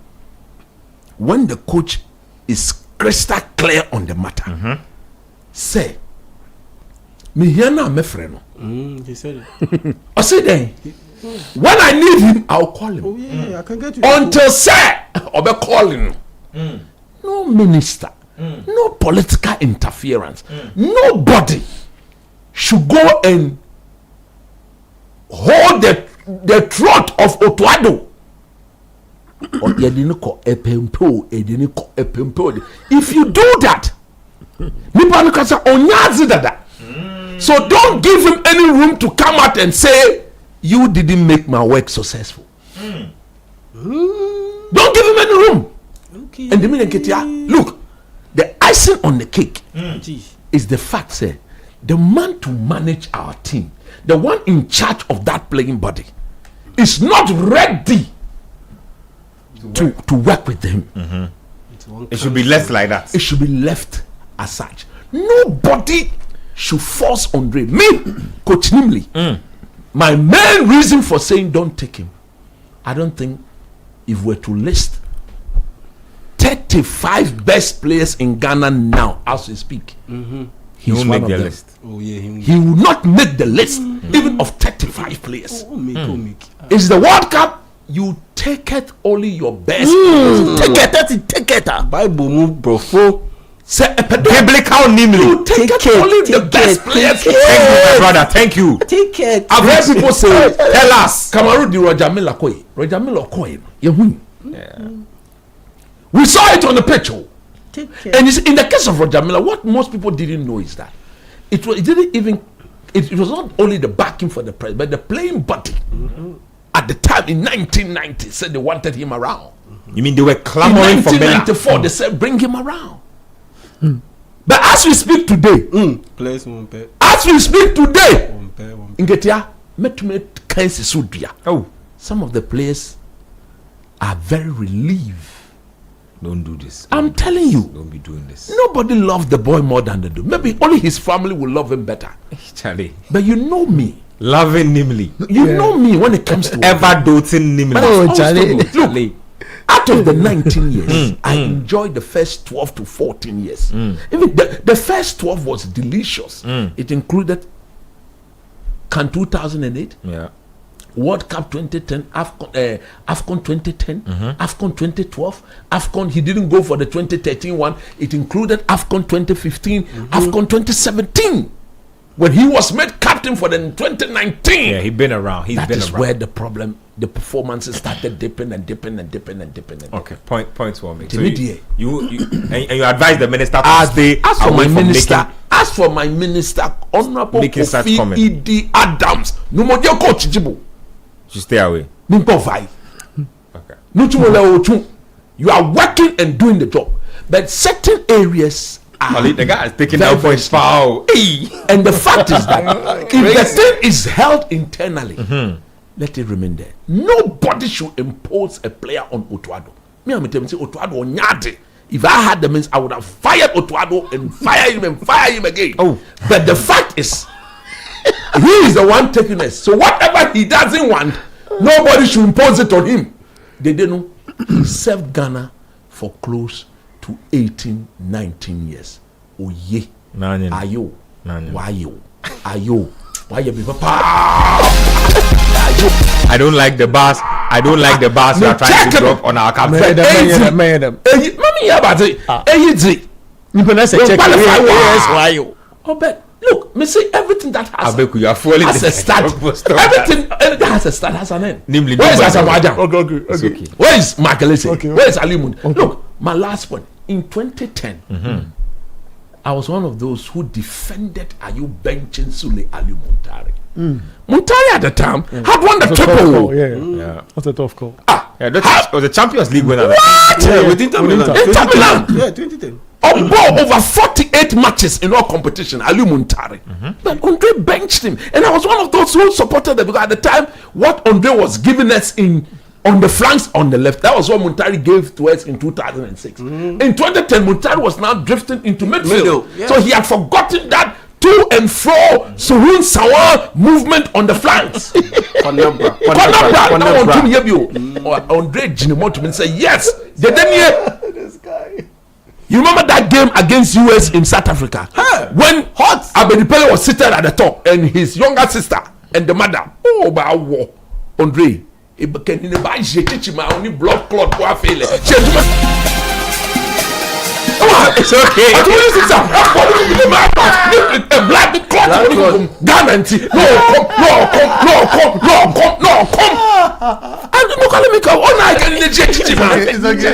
when the coach is crystal clear on the matter, say, me here now, my friend. He said it. I say then, when I need him, I'll call him. Oh yeah, I can get you. Until say, I'll be calling. No minister, no political interference, nobody should go and hold the throat of Otuado. If you do that, so don't give him any room to come out and say you didn't make my work successful. Don't give him any room. Okay. And the minute look, the icing on the cake is the fact, say, the man to manage our team, the one in charge of that playing body, is not ready to work with them. It should be left like that. It should be left as such. Nobody should force Andre. Me, Coach Nimley, my main reason for saying don't take him, I don't think if we're to list 35 best players in Ghana now as we speak, he won't make the list. Oh yeah, he will not make the list even of 35 players. It's the World Cup. You take it only your best. Take it. Bible move, bro. Say biblical namely. You take it only the best players. Thank you, my brother. Thank you. Take it. I've heard people say, tell us. Cameroon di Roger Miller Koye. Roger Miller Koye. We saw it on the pitch. And in the case of Roger Miller, what most people didn't know is that it didn't even. It was not only the backing for the president, but the playing body at the time in 1990 said they wanted him around. You mean they were clamoring for Miller? In 1994, they said bring him around. But as we speak today, as we speak today, some of the players are very relieved. Don't do this. I'm telling you. Don't be doing this. Nobody loved the boy more than they do. Maybe only his family will love him better. Charlie. But you know me. Loving Nimley. You know me when it comes to ever doting Nimley. Oh, Charlie. Look, out of the 19 years, I enjoyed the first 12 to 14 years. Even the first 12 was delicious. It included CAN 2008. Yeah. World Cup 2010, AFCON 2010, AFCON 2012, AFCON, he didn't go for the 2013 one. It included AFCON 2015, AFCON 2017. When he was made captain for the 2019. Yeah, he's been around. That is where the problem, the performances started dipping. Okay, points well made. So you advise the minister to stay away from making. As for my minister, Honorable Kofi E.D. Adams, You stay away. Okay. You are working and doing the job, but certain areas. The guy is taking out points foul. And the fact is that if the thing is held internally, let it remain there. Nobody should impose a player on Otuado. Me, I'm telling you, Otuado on Nyade. If I had the means, I would have fired Otuado and fire him again. But the fact is, he is the one taking us. So whatever he doesn't want, nobody should impose it on him. They didn't know. He served Ghana for close to 18, 19 years. Oye, Ayew, Ayew, I don't like the bars. You are trying to drop on our campaign. But look, me say everything that has a start. Everything that has a start has an end. Where is Asamoah? Okay. Where is Makelese? Where is Ayew? Look, my last point. In 2010, I was one of those who defended Ayew benching Sule Aliyu Muntari. Muntari at the time had won the triple. Yeah, that's a tough call. It was the Champions League winner. What? Yeah, within Milan. Yeah, 2010. Over 48 matches in all competition, Aliyu Muntari. But Andre benched him, and I was one of those who supported them because at the time, what Andre was giving us on the flanks on the left, that was what Muntari gave to us in 2006. In 2010, Muntari was now drifting into midfield. So he had forgotten that to and fro Surun Sawa movement on the flanks. Konabra. Andre Jinimoto said, yes, they didn't hear. This guy. You remember that game against US in South Africa? When Abedipele was seated at the top and his younger sister and the mother, Andre. It's okay. Black cloth. Garment. No, come. And no call me come. Oh, I can legit man. It's okay.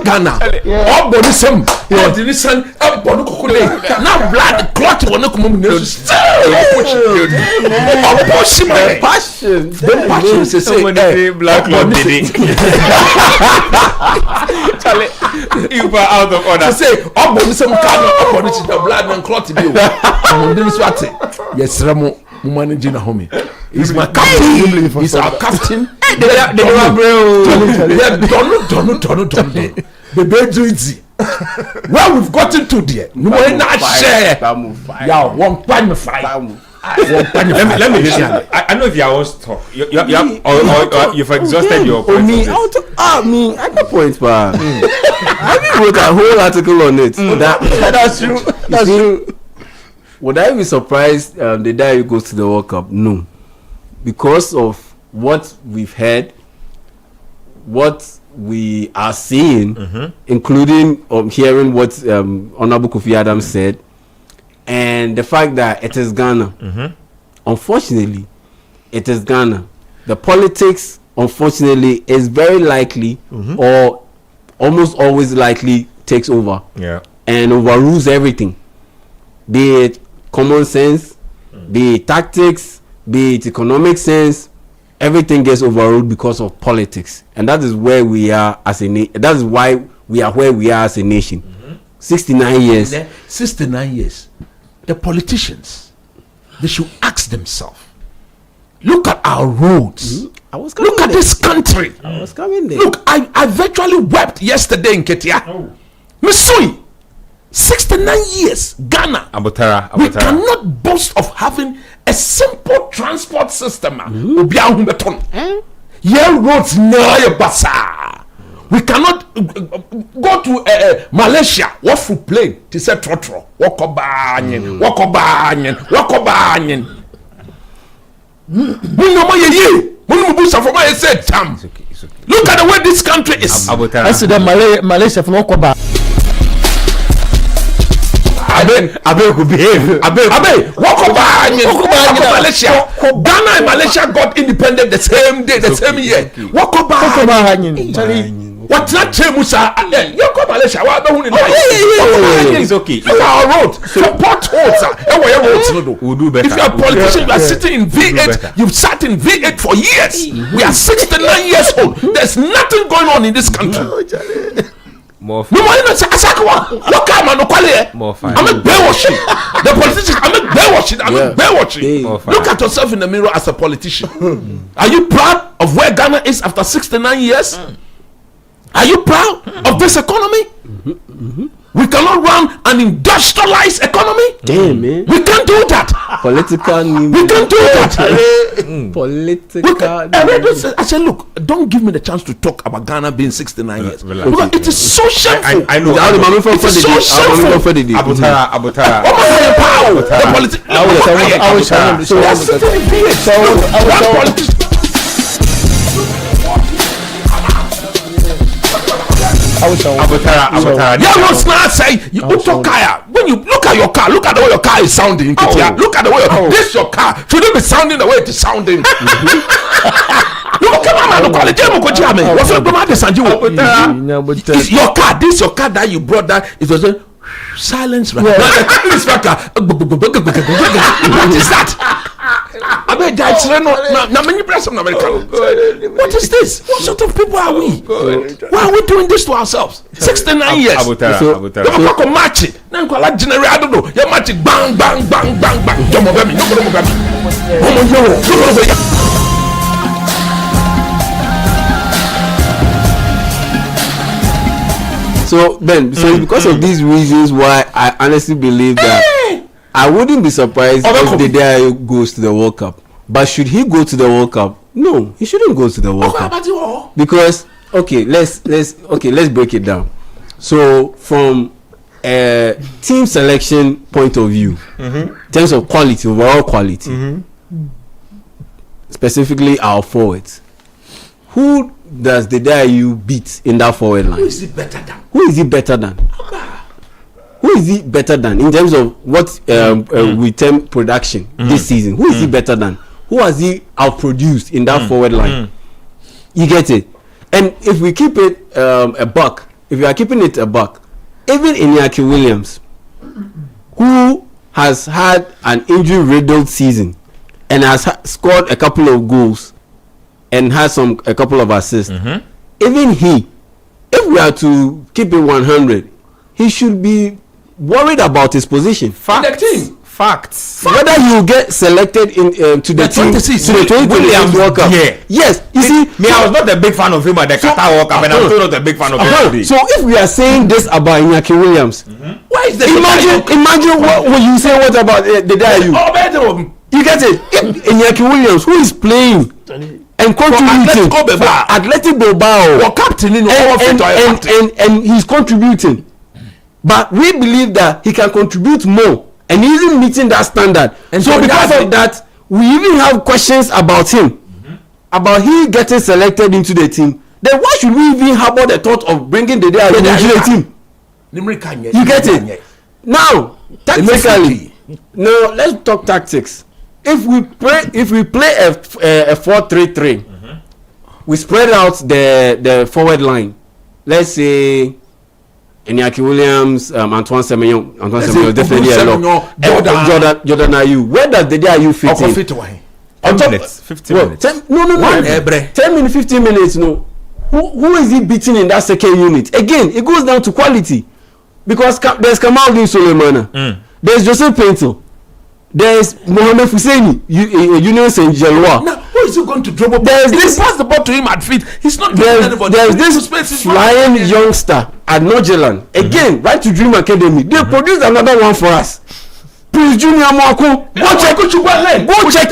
Ghana. All body some. Listen. Body kokole. Now blood clot wanna come on. Passion. The passion is say black clot did it. Charlie, you were out of order. Say all body some kind of body the blood and clot be. Yes, Ramo. Managing a homie. He's my captain. He's our captain. The bed do it. Well, we've gotten to there. No more not share. Yeah, one time fight. Let me listen. I know if you are talk. You've exhausted your points. I got points, but I wrote a whole article on it. That's true. That's true. Would I be surprised the day you go to the World Cup? No. Because of what we've heard, what we are seeing, including hearing what Honorable Kofi Adams said, and the fact that it is Ghana. Unfortunately, it is Ghana. The politics, unfortunately, is very likely or almost always likely takes over. Yeah. And overrules everything. Be it common sense, be it tactics, be it economic sense, everything gets overruled because of politics. And that is where we are as a nation. That is why we are where we are as a nation. 69 years. 69 years. The politicians, they should ask themselves, look at our roads. Look at this country. I was coming there. Look, I virtually wept yesterday in Ketia. Missouri, 69 years, Ghana. Abutara. We cannot boast of having a simple transport system. Yeah, roads near Basa. We cannot go to Malaysia. What for plane? To say trotro. Wakobanyen. Look at the way this country is. I said that Malaysia from Okoba. Abe could behave. Abe, Malaysia. Ghana and Malaysia got independent the same day, the same year. What's not Chemusa? You come Malaysia. It's okay. Our road. Support roads. We'll do better. If you are a politician, you are sitting in V8. You've sat in V8 for years. We are 69 years old. There's nothing going on in this country. More fun. I'm a bear-washing. The politicians, I'm a bear-washing. Look at yourself in the mirror as a politician. Are you proud of where Ghana is after 69 years? Are you proud of this economy? We cannot run an industrialized economy. Damn, man. We can't do that. Political. We can't do that. Political. I said, look, don't give me the chance to talk about Ghana being 69 years. Because it is so shameful. I know. It is so shameful. Abutara. Abutara. When you look at your car, look at the way your car is sounding. Look at the way this your car should it be sounding the way it is sounding. It's your car. This your car that you brought that it was a silence. What is that? What is this? What sort of people are we? Why are we doing this to ourselves? 69 years. Match it. I don't know. You match it. Bang, bang, bang, bang, bang. So Ben, because of these reasons why I honestly believe that I wouldn't be surprised if the day goes to the World Cup. But should he go to the World Cup? No, he shouldn't go to the World Cup. Because let's break it down. So from a team selection point of view, in terms of quality, overall quality, specifically our forwards, who does the Ayew beat in that forward line? Who is he better than? Who is he better than in terms of what we term production this season? Who is he better than? Who has he outproduced in that forward line? You get it? And if we keep it a buck, if we are keeping it a buck, even Iñaki Williams, who has had an injury-riddled season and has scored a couple of goals and has a couple of assists, even he, if we are to keep it 100, he should be worried about his position. Facts. Whether he will get selected in to the team to the 2026 World Cup. Yes, you see, I was not a big fan of him at the Qatar World Cup, and I'm still not a big fan of him. So if we are saying this about Iñaki Williams, why is the imagine what will you say? What about the Ayew? You get it? If Iñaki Williams, who is playing and contributing for Athletic Bilbao, and he's contributing, but we believe that he can contribute more. And he isn't meeting that standard. And so because of that, we even have questions about him. About he getting selected into the team. Then why should we even harbor the thought of bringing the Ayew into the team? You get it? Now, tactically, no, let's talk tactics. If we play a 4-3-3, we spread out the forward line. let's say Iñaki Williams, Antoine Semenyo definitely a lot. Jordan Ayew. Where does the Ayew fit in? 10 minutes, 15 minutes. 10 minutes, 15 minutes. No. Who is he beating in that second unit? Again, it goes down to quality. Because there's Kamaldeen Sulemana. There's Joseph Pinto. There's Mohamed Husseini, Union Saint Jelois. Now, who is he going to drop? There's this. Pass the ball to him at feet. He's not giving anybody. There's this flying youngster at Norgeland. Again, right to Dream Academy. They produced another one for us. Prince Junior Mwako. Go check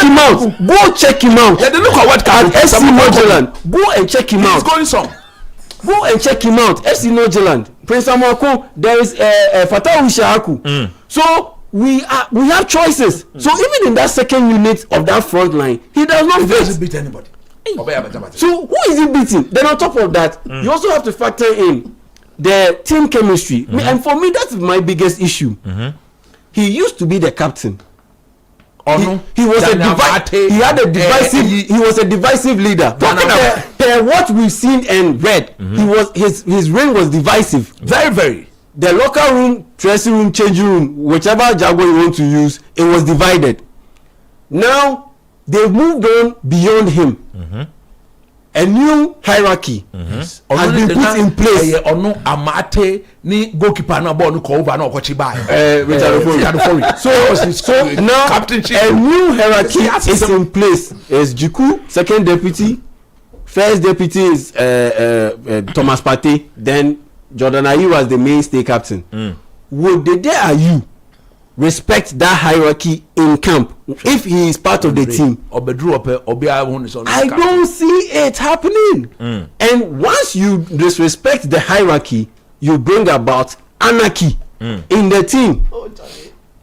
him out. Go check him out. Yeah, they look at what at FC Norgeland. Go and check him out. He's going some. Go and check him out. FC Norgeland. Prince Mwako. There is Fatawu Shahaku. So we have choices. So even in that second unit of that front line, he does not doesn't beat anybody. So who is he beating? Then on top of that, you also have to factor in the team chemistry. And for me, that's my biggest issue. He used to be the captain. He was a divisive leader. Per what we've seen and read, his reign was divisive. Very, very. The locker room, dressing room, changing room, whichever jargon you want to use, it was divided. Now they've moved on beyond him. A new hierarchy has been put in place. So now a new hierarchy is in place. Is Jiku, second deputy, first deputy is Thomas Partey, then Jordan Ayew as the mainstay captain. Would the Ayew respect that hierarchy in camp if he is part of the team? I don't see it happening. And once you disrespect the hierarchy, you bring about anarchy in the team.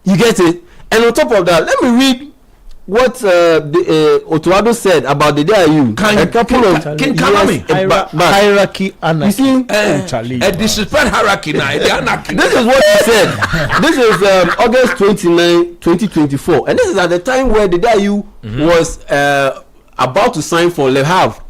You get it? And on top of that, let me read what Otuado said about the Ayew. A couple of hierarchy anarchy. You see, a disrespect hierarchy now. This is what he said. This is August 29, 2024, and this is at the time where the Ayew was about to sign for Le Havre.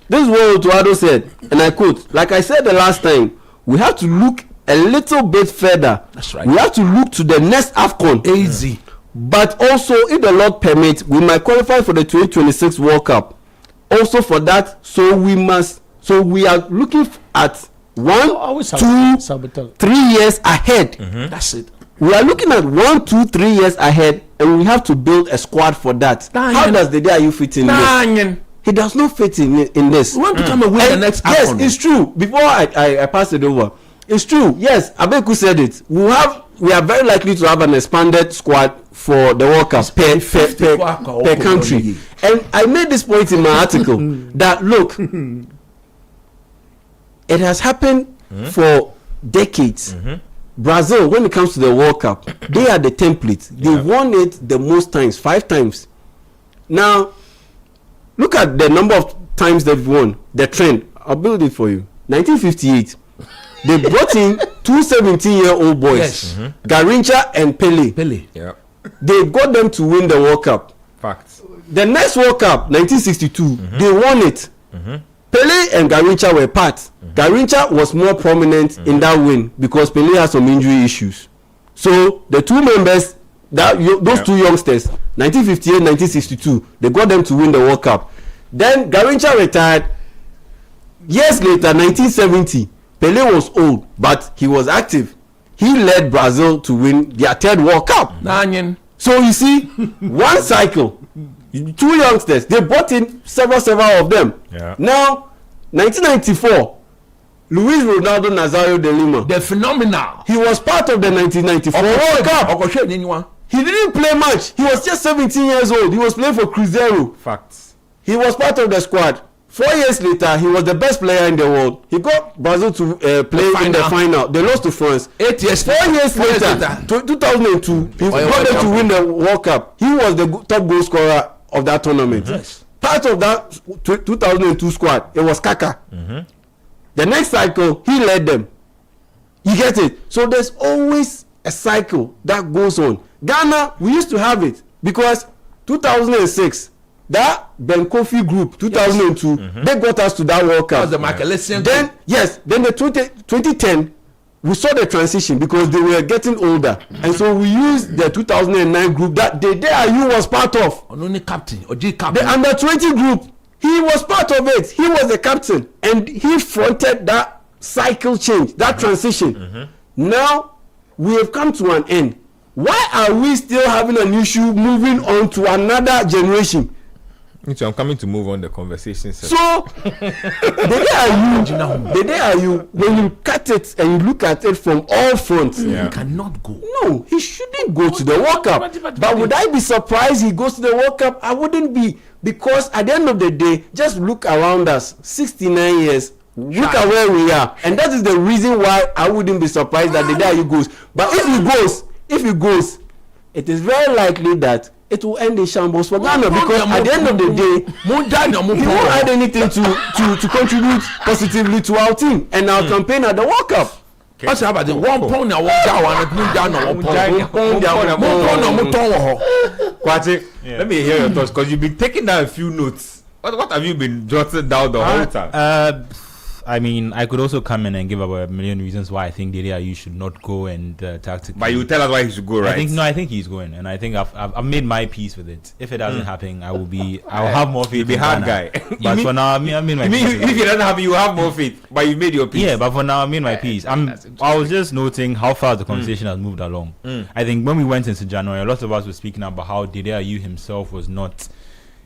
This is what Otuado said, and I quote: "Like I said the last time, we have to look a little bit further. That's right. We have to look to the next AFCON. Easy. But also, if the Lord permits, we might qualify for the 2026 World Cup. Also for that, so we are looking at 1, 2, 3 years ahead. That's it. We are looking at 1, 2, 3 years ahead, and we have to build a squad for that. How does the Ayew fit in this? He does not fit in this. We want to come and win the next Yes, AFCON. it's true. Before I pass it over, it's true. Yes, Abeku said it. We are very likely to have an expanded squad for the World Cup per country. And I made this point in my article that look, it has happened for decades. Brazil, when it comes to the World Cup, they are the template. They won it the most times, 5 times. Now, look at the number of times they've won. The trend. I'll build it for you. 1958. They brought in 2 17-year-old boys, yes. Garrincha and Pele. Yeah. They got them to win the World Cup. Facts. The next World Cup, 1962, they won it. Pele and Garrincha were part. Garrincha was more prominent in that win because Pele had some injury issues. So the two members, those two youngsters, 1958, 1962, they got them to win the World Cup. Then Garrincha retired. Years later, 1970, Pele was old, but he was active. He led Brazil to win their 3rd World Cup. So you see, one cycle, 2 youngsters, they brought in several of them. Yeah. Now, 1994, Luis Ronaldo Nazario de Lima. The phenomenal. He was part of the 1994 World Cup. He didn't play much. He was just 17 years old. He was playing for Cruzeiro. Facts. He was part of the squad. 4 years later, he was the best player in the world. He got Brazil to play in the final. They lost to France. 8 years. 4 years later, 2002, he got them to win the World Cup. He was the top goal scorer of that tournament. Yes. Part of that 2002 squad, it was Kaka. The next cycle, he led them. You get it? So there's always a cycle that goes on. Ghana, we used to have it because 2006, that Ben Kofi group 2002, they got us to that World Cup. That was the Michael Essien Then then the 2010 we saw the transition because they were getting older, and so we used the 2009 group that Ayew was part of. Only captain, the under 20 group, he was part of it. He was the captain, and he fronted that cycle change, that transition. Now we have come to an end. Why are we still having an issue moving on to another generation? I'm coming to move on the conversation. So the day are you when you cut it and you look at it from all fronts, he cannot go. No, he shouldn't go to the World Cup. But would I be surprised he goes to the World Cup? I wouldn't be, because at the end of the day, just look around us. 69 years. Look at where we are, and that is the reason why I wouldn't be surprised that the day he goes. But if he goes, it is very likely that it will end in shambles for Ghana, because at the end of the day, he won't add anything to contribute positively to our team and our campaign at the World Cup. What's about the 1 pound and 1 pound? Kwate, let me hear your thoughts, because you've been taking down a few notes. What have you been jotting down the whole time? I mean, I could also come in and give about a million reasons why I think Ayew should not go and tactically. But you tell us why he should go, right? I think he's going, and I think I've made my peace with it. If it doesn't happen, I'll have more faith. You'll be hard guy. But for now, I made my peace. If it doesn't happen, you have more faith. But you made your peace. Yeah, but for now, I made my peace. I was just noting how far the conversation has moved along. I think when we went into January, a lot of us were speaking about how Ayew himself was not.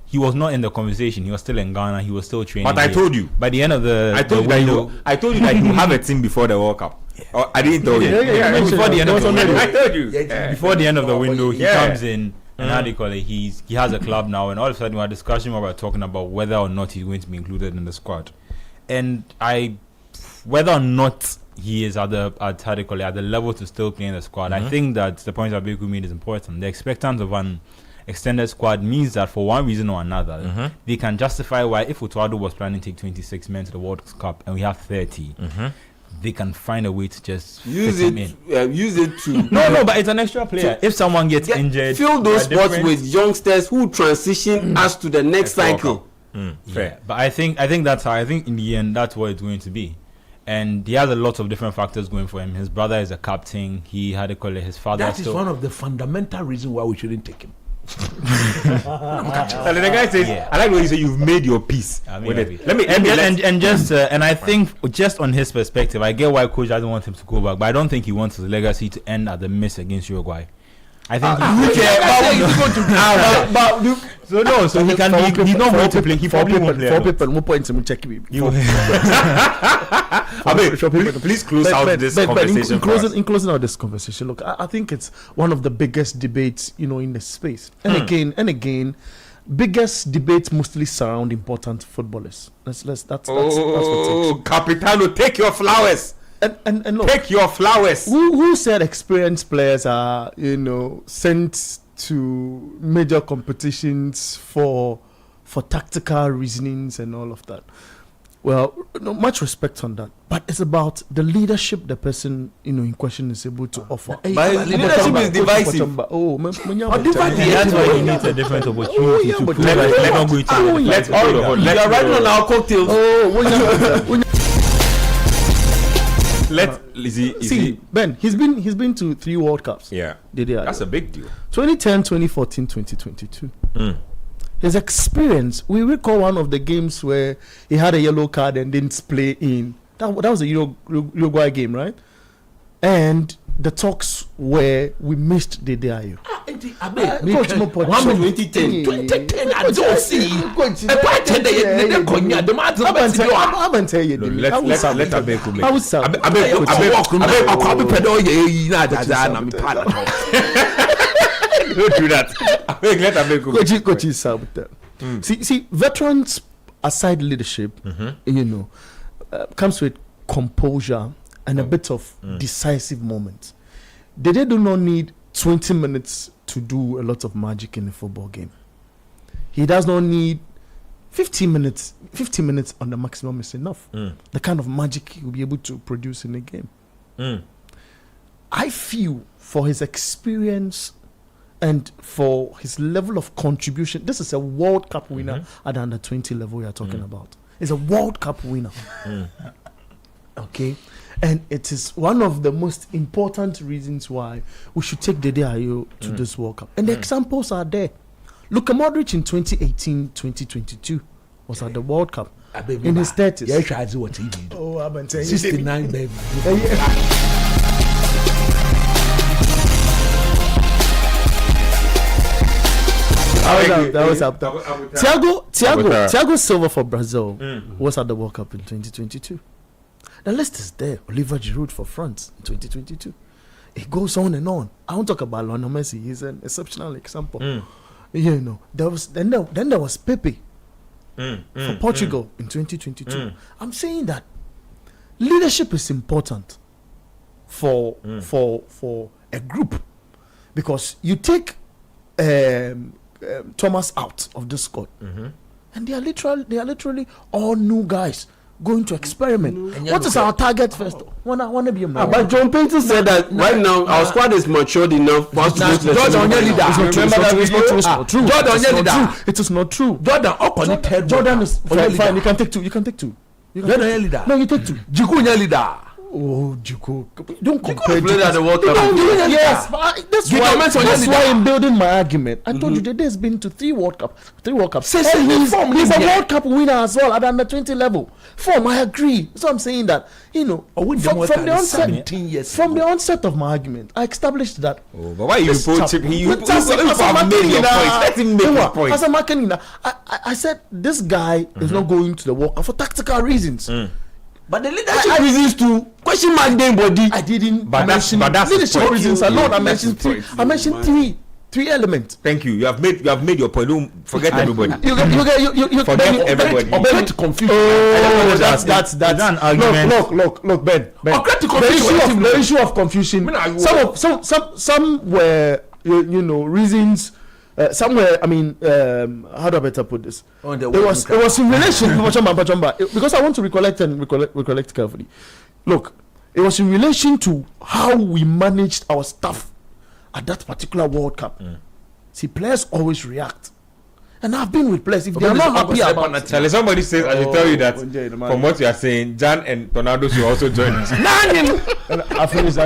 He was not in the conversation. He was still in Ghana. He was still training. But I told you. By the end of I told you that you have a team before the World Cup. Oh, I didn't tell you. Before the end of the window. I told you. Before the end of the window, he comes in, and how do you call it? He has a club now, and all of a sudden we're discussing where we're talking about whether or not he's going to be included in the squad. And whether or not he is at the level to still play in the squad, I think that the point that Beku made is important. The expectance of an extended squad means that for one reason or another, they can justify why, if Utuado was planning to take 26 men to the World Cup and we have 30, they can find a way to just use it to no, but it's an extra player. If someone gets injured, fill those spots with youngsters who transition us to the next cycle. Fair. But I think that's how. I think in the end that's what it's going to be. And he has a lot of different factors going for him. His brother is a captain. He had to call it his father. That is one of the fundamental reasons why we shouldn't take him. So the guy says, I like when you say you've made your peace with it. And I think just on his perspective, I get why coach doesn't want him to go back, but I don't think he wants his legacy to end at the miss against Uruguay. I think so he can. He's not going to play. He probably won't play. 4 people, more points. Check me. Please close out this conversation. In closing out this conversation, look, I think it's one of the biggest debates, in the space. And again, biggest debates mostly surround important footballers. That's what it takes. Capitano, take your flowers. And look, take your flowers. Who said experienced players are sent to major competitions for tactical reasonings and all of that? Well, much respect on that, but it's about the leadership the person in question is able to offer. But leadership is divisive. That's why he needs a different opportunity to prove that let's you are writing on our cocktails. See, Ben, he's been to 3 World Cups. Yeah, that's a big deal. 2010, 2014, 2022. His experience. We recall one of the games where he had a yellow card and didn't play in. That was a Uruguay game, right? And the talks where we missed the Ayew. Coach, 2010, I don't see. Don't do that. Coach is out with them. See, veterans aside leadership, comes with composure and a bit of decisive moments. They do not need 20 minutes to do a lot of magic in a football game. He does not need 15 minutes. 15 minutes on the maximum is enough. The kind of magic he will be able to produce in a game. I feel for his experience And for his level of contribution, this is a World Cup winner at the under 20 level we are talking about. It's a World Cup winner. Okay, and it is one of the most important reasons why we should take Dede Ayew to this World Cup. And the examples are there. Luka Modric in 2018-2022 was at the World Cup in his 30s. Oh, I've been saying 69, baby. That was up there. Thiago Silva for Brazil was at the World Cup in 2022. The list is there. Oliver Giroud for France in 2022. It goes on and on. I won't talk about Lionel Messi. He's an exceptional example. You know, there was Pepe for Portugal in 2022. I'm saying that leadership is important for a group, because you take Thomas out of the squad, and they are literally all new guys going to experiment. What is our target first? Wanna be a man. But John Painter said that right now our squad is matured enough for us to go to the It's not true. It is not true. Jordan is fine. You can take two. No, you take two. Jiku leader. Oh, Jiko. Don't compare. Played at the World Cup. Yes, that's why I'm building my argument. I told you that there's been to 3 World Cups. He's a World Cup winner as well at under 20 level. Form, I agree. So I'm saying that, you know, from the onset of my argument, I established that. Oh, but why you report him? You made your point. Let him make your point. As a marketing, I said this guy is not going to the World Cup for tactical reasons. But the leadership reasons to question mark them body. I didn't mention leadership reasons alone. I mentioned three elements. Thank you. You have made your point. Don't forget everybody. You forget everybody. Get confused. Oh, that's an argument. Look, Ben. The issue of confusion. Some were reasons. Somewhere, I mean, how do I better put this? It was in relation because I want to recollect carefully. Look, it was in relation to how we managed our staff at that particular World Cup. See, players always react, and I've been with players if they are not happy about it. Somebody says, I should tell you that from what you are saying, Jan and Tornado should also join us. I finished.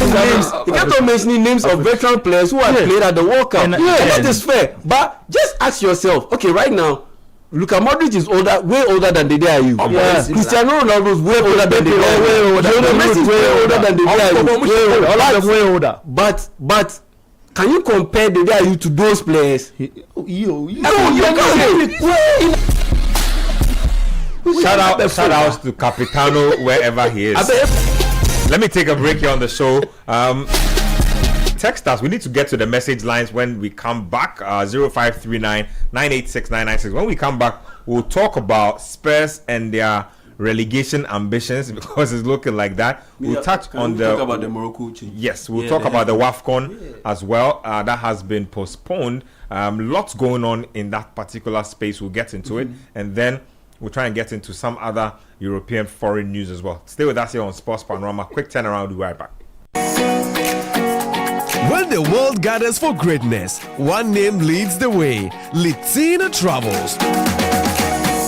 Names. You can't mention names of veteran players who have played at the World Cup. That is fair. But just ask yourself, okay, right now, Luka Modric is way older than Dede Ayew. Cristiano Ronaldo is way older than Dede Ayew. Messi is way older than Dede Ayew. Way older. But can you compare Dede Ayew to those players? Shout outs to Capitano wherever he is. Let me take a break here on the show. Text us. We need to get to the message lines when we come back. 0539 986 996. When we come back, we'll talk about Spurs and their relegation ambitions, because it's looking like that. We'll talk about the Morocco change. Yes, we'll talk about the WFCON as well. That has been postponed. Lots going on in that particular space. We'll get into it, and then we'll try and get into some other European foreign news as well. Stay with us here on Sports Panorama. Quick turnaround, we'll be right back. When the world gathers for greatness, one name leads the way: Litina Travels.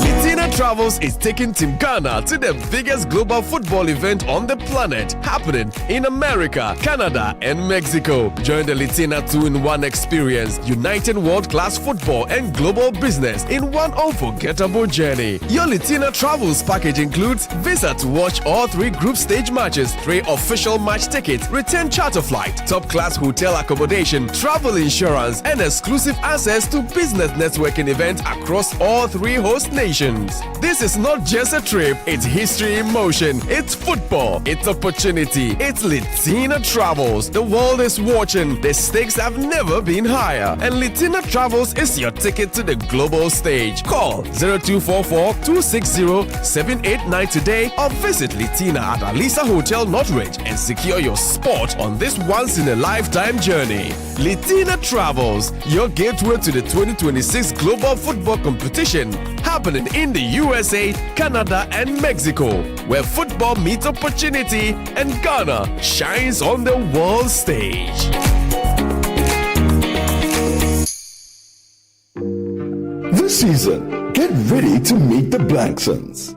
Litina Travels is taking Team Ghana to the biggest global football event on the planet, happening in America, Canada, and Mexico. Join the Litina 2-in-1 experience, uniting world-class football and global business in one unforgettable journey. Your Litina Travels package includes visa to watch all 3 group stage matches, 3 official match tickets, return charter flight, top-class hotel accommodation, travel insurance, and exclusive access to business networking events across all 3 host nations. This is not just a trip, it's history in motion. It's football, it's opportunity, it's Litina Travels. The world is watching, the stakes have never been higher, and Litina Travels is your ticket to the global stage. Call 0244-260-789 today or visit Litina at Alisa Hotel Northridge and secure your spot on this once-in-a-lifetime journey. Litina Travels, your gateway to the 2026 Global Football Competition. happening in the USA, Canada, and Mexico, where football meets opportunity and Ghana shines on the world stage. This season, get ready to meet the Blanksons.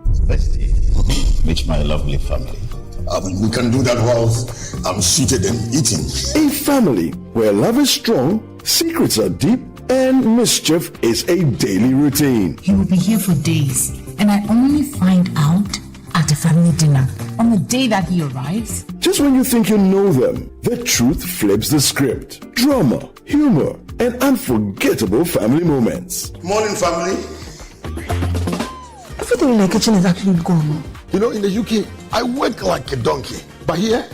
Meet my lovely family. We can do that whilst I'm seated and eating. A family where love is strong, secrets are deep, and mischief is a daily routine. He will be here for days, and I only find out at a family dinner on the day that he arrives. Just when you think you know them, the truth flips the script. Drama, humor, and unforgettable family moments. Morning, family. Everything in the kitchen is actually gone. You know, in the UK, I work like a donkey. But here,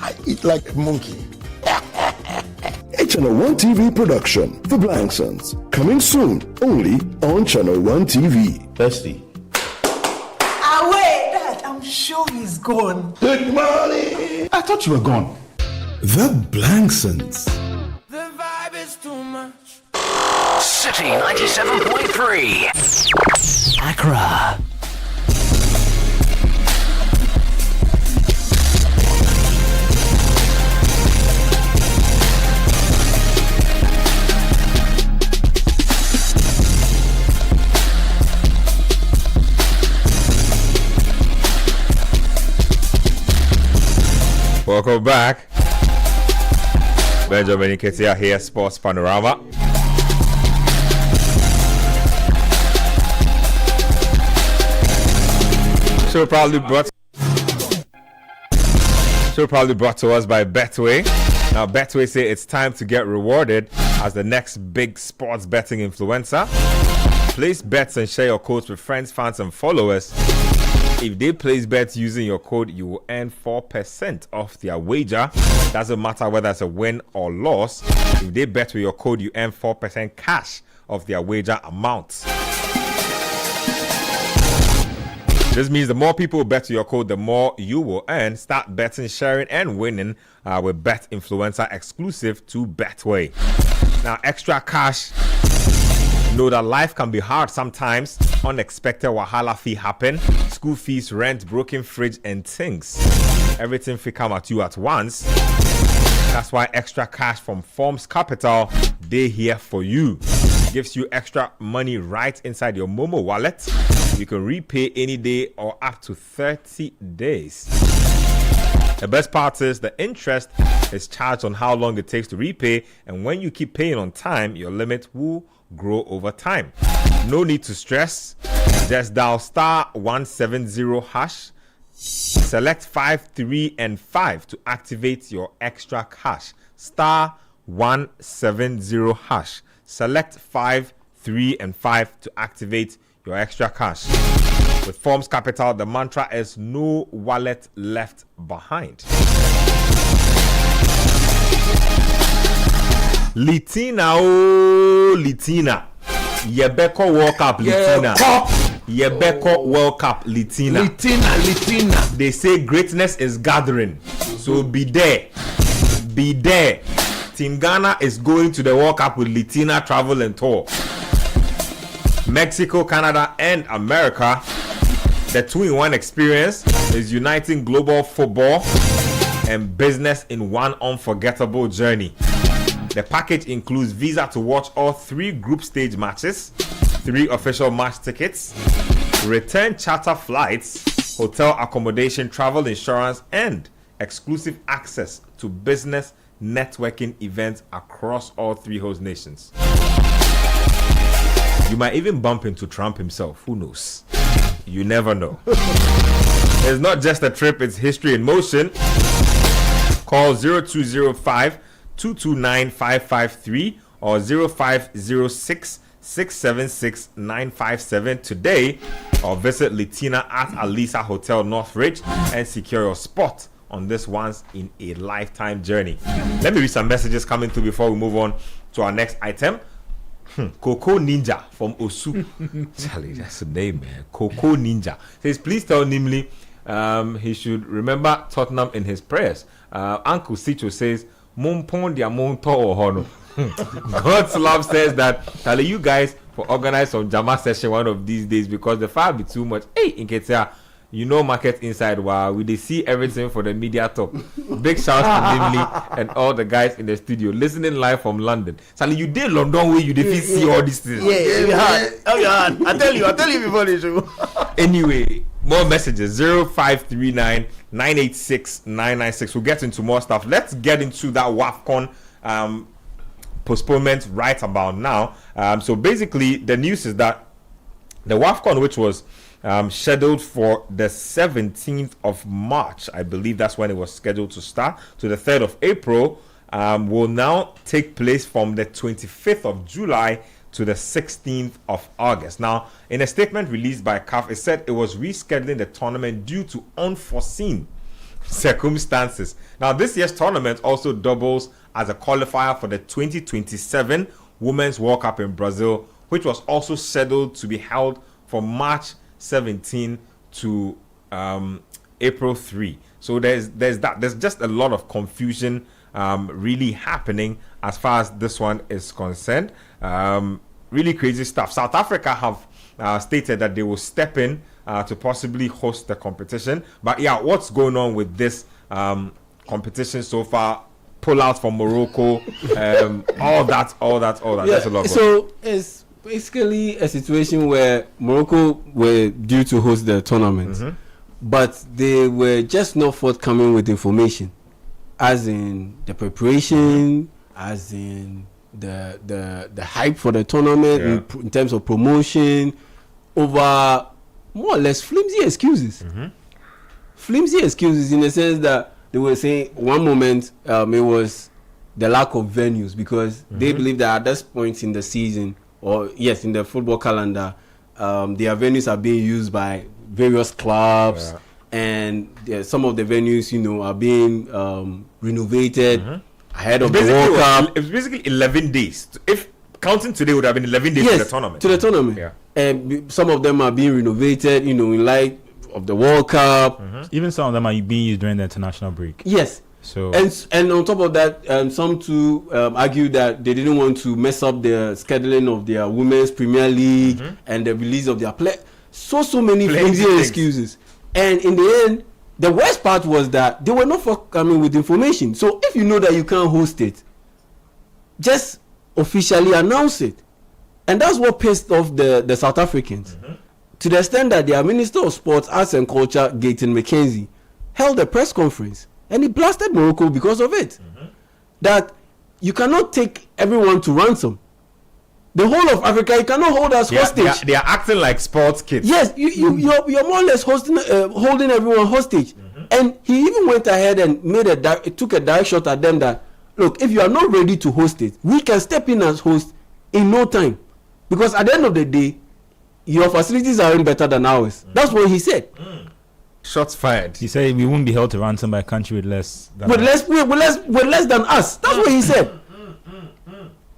I eat like a monkey. A Channel 1 TV production, The Blanksons. Coming soon, only on Channel 1 TV. Thirsty. Away, Dad, I'm sure he's gone. Good morning. I thought you were gone. The Blanksons. The vibe is too much. City 97.3. Accra. Welcome back. Benjamin Nketia here, Sports Panorama. Show proudly brought to us by Betway. Now, Betway say it's time to get rewarded as the next big sports betting influencer. Place bets and share your codes with friends, fans, and followers. If they place bets using your code, you will earn 4% off their wager. Doesn't matter whether it's a win or loss. If they bet with your code, you earn 4% cash of their wager amount. This means the more people bet to your code, the more you will earn. Start betting, sharing, and winning with Bet Influencer exclusive to Betway. Now, extra cash. Know that life can be hard sometimes. Unexpected wahala fee happen. School fees, rent, broken fridge, and things. Everything will come at you at once. That's why extra cash from Forms Capital, they here for you. Gives you extra money right inside your Momo wallet. You can repay any day or up to 30 days. The best part is the interest is charged on how long it takes to repay, and when you keep paying on time, your limit will grow over time. No need to stress. Just dial *170#. Select 5, 3, and 5 to activate your extra cash. *170#. Select 5, 3, and 5 to activate your extra cash. With Forms Capital, the mantra is no wallet left behind. Litina, oh Litina. Yebeko World Cup Litina. Yebeko World Cup Litina. Litina. They say greatness is gathering. So be there. Be there. Team Ghana is going to the World Cup with Litina Travel and Tour. Mexico, Canada, and America. The 2-in-1 experience is uniting global football and business in one unforgettable journey. The package includes visa to watch all 3 group stage matches, 3 official match tickets, return charter flights, hotel accommodation, travel insurance, and exclusive access to business networking events across all 3 host nations. You might even bump into Trump himself. Who knows? You never know. It's not just a trip, it's history in motion. Call 0205-229-553 or 0506-676-957 today, or visit Litina at Alisa Hotel Northridge and secure your spot on this once in a lifetime journey. Let me read some messages coming through before we move on to our next item. Coco Ninja from Osu. Charlie, that's the name, man. Coco Ninja says, please tell Nimli he should remember Tottenham in his prayers. Uncle Sicho says, God's love says that, Charlie, you guys for organize some Jama session one of these days because the file be too much. Hey, in Ketia, you know Market Inside, wow, we they see everything for the media talk. Big shouts to Dimly and all the guys in the studio listening live from London. Sally, you did London where you did see all these things. Yeah. I tell you before the show. Anyway, more messages 0539 986 996. We'll get into more stuff. Let's get into that WFCON postponement right about now. So basically, the news is that the WFCON, which was scheduled for the 17th of March, I believe that's when it was scheduled to start, to the 3rd of April, will now take place from the 25th of July to the 16th of August. Now, in a statement released by CAF, it said it was rescheduling the tournament due to unforeseen circumstances. Now, this year's tournament also doubles as a qualifier for the 2027 Women's World Cup in Brazil, which was also scheduled to be held from March 17 to April 3. So there's just a lot of confusion really happening as far as this one is concerned. Really crazy stuff. South Africa have stated that they will step in to possibly host the competition. But yeah, what's going on with this competition so far? Pull out from Morocco, all that. Yeah, That's a lot. So it's basically a situation where Morocco were due to host the tournament, but they were just not forthcoming with information, as in the preparation, as in the hype for the tournament, in terms of promotion, over more or less flimsy excuses. Flimsy excuses in the sense that they were saying one moment it was the lack of venues because they believe that at this point in the season, or in the football calendar, their venues are being used by various clubs, and some of the venues, are being renovated ahead of the World Cup. It was basically 11 days. If counting today, would have been 11 days to the tournament. To the tournament. Yeah. And some of them are being renovated, in light of the World Cup. Even some of them are being used during the international break. Yes. So and on top of that, some too argue that they didn't want to mess up the scheduling of their Women's Premier League and the release of their play. So many flimsy excuses. And in the end, the worst part was that they were not forthcoming with information. So if you know that you can't host it, just officially announce it. And that's what pissed off the South Africans. To the extent that their Minister of Sports, Arts and Culture, Gayton McKenzie, held a press conference and he blasted Morocco because of it. That you cannot take everyone to ransom. The whole of Africa, you cannot hold us hostage. They are acting like sports kids. Yes, you're more or less holding everyone hostage. And he even went ahead and took a direct shot at them that, look, if you are not ready to host it, we can step in as host in no time. Because at the end of the day, your facilities are even better than ours. That's what he said. Shots fired. He said we won't be held to ransom by a country with less than less than us. That's what he said.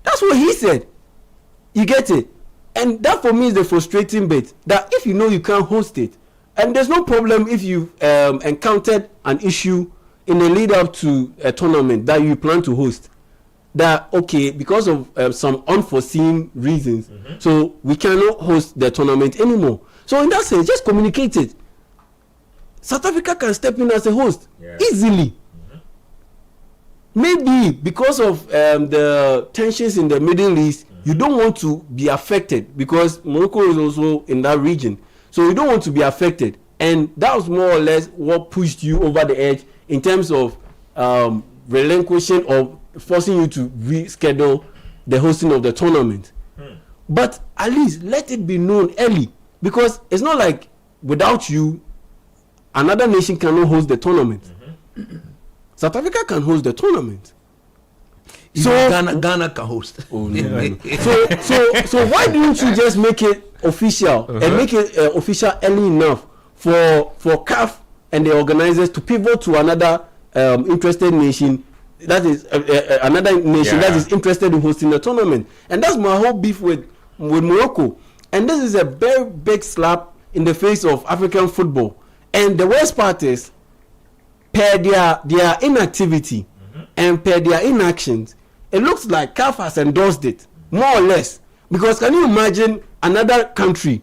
That's what he said. You get it? And that for me is the frustrating bit. That if you know you can't host it, and there's no problem if you encountered an issue in the lead up to a tournament that you plan to host, that okay, because of some unforeseen reasons, so we cannot host the tournament anymore. So in that sense, just communicate it. South Africa can step in as a host easily. Maybe because of the tensions in the Middle East, you don't want to be affected because Morocco is also in that region. So you don't want to be affected. And that was more or less what pushed you over the edge in terms of relinquishing or forcing you to reschedule the hosting of the tournament. But at least let it be known early, because it's not like without you another nation cannot host the tournament. South Africa can host the tournament. So Ghana can host. Oh, no. So why don't you just make it official and make it official early enough for CAF and the organizers to pivot to another interested nation, that is another nation that is interested in hosting the tournament. And that's my whole beef with Morocco. And this is a very big slap in the face of African football. And the worst part is, per their inactivity and per their inactions, it looks like CAF has endorsed it, more or less. Because can you imagine another country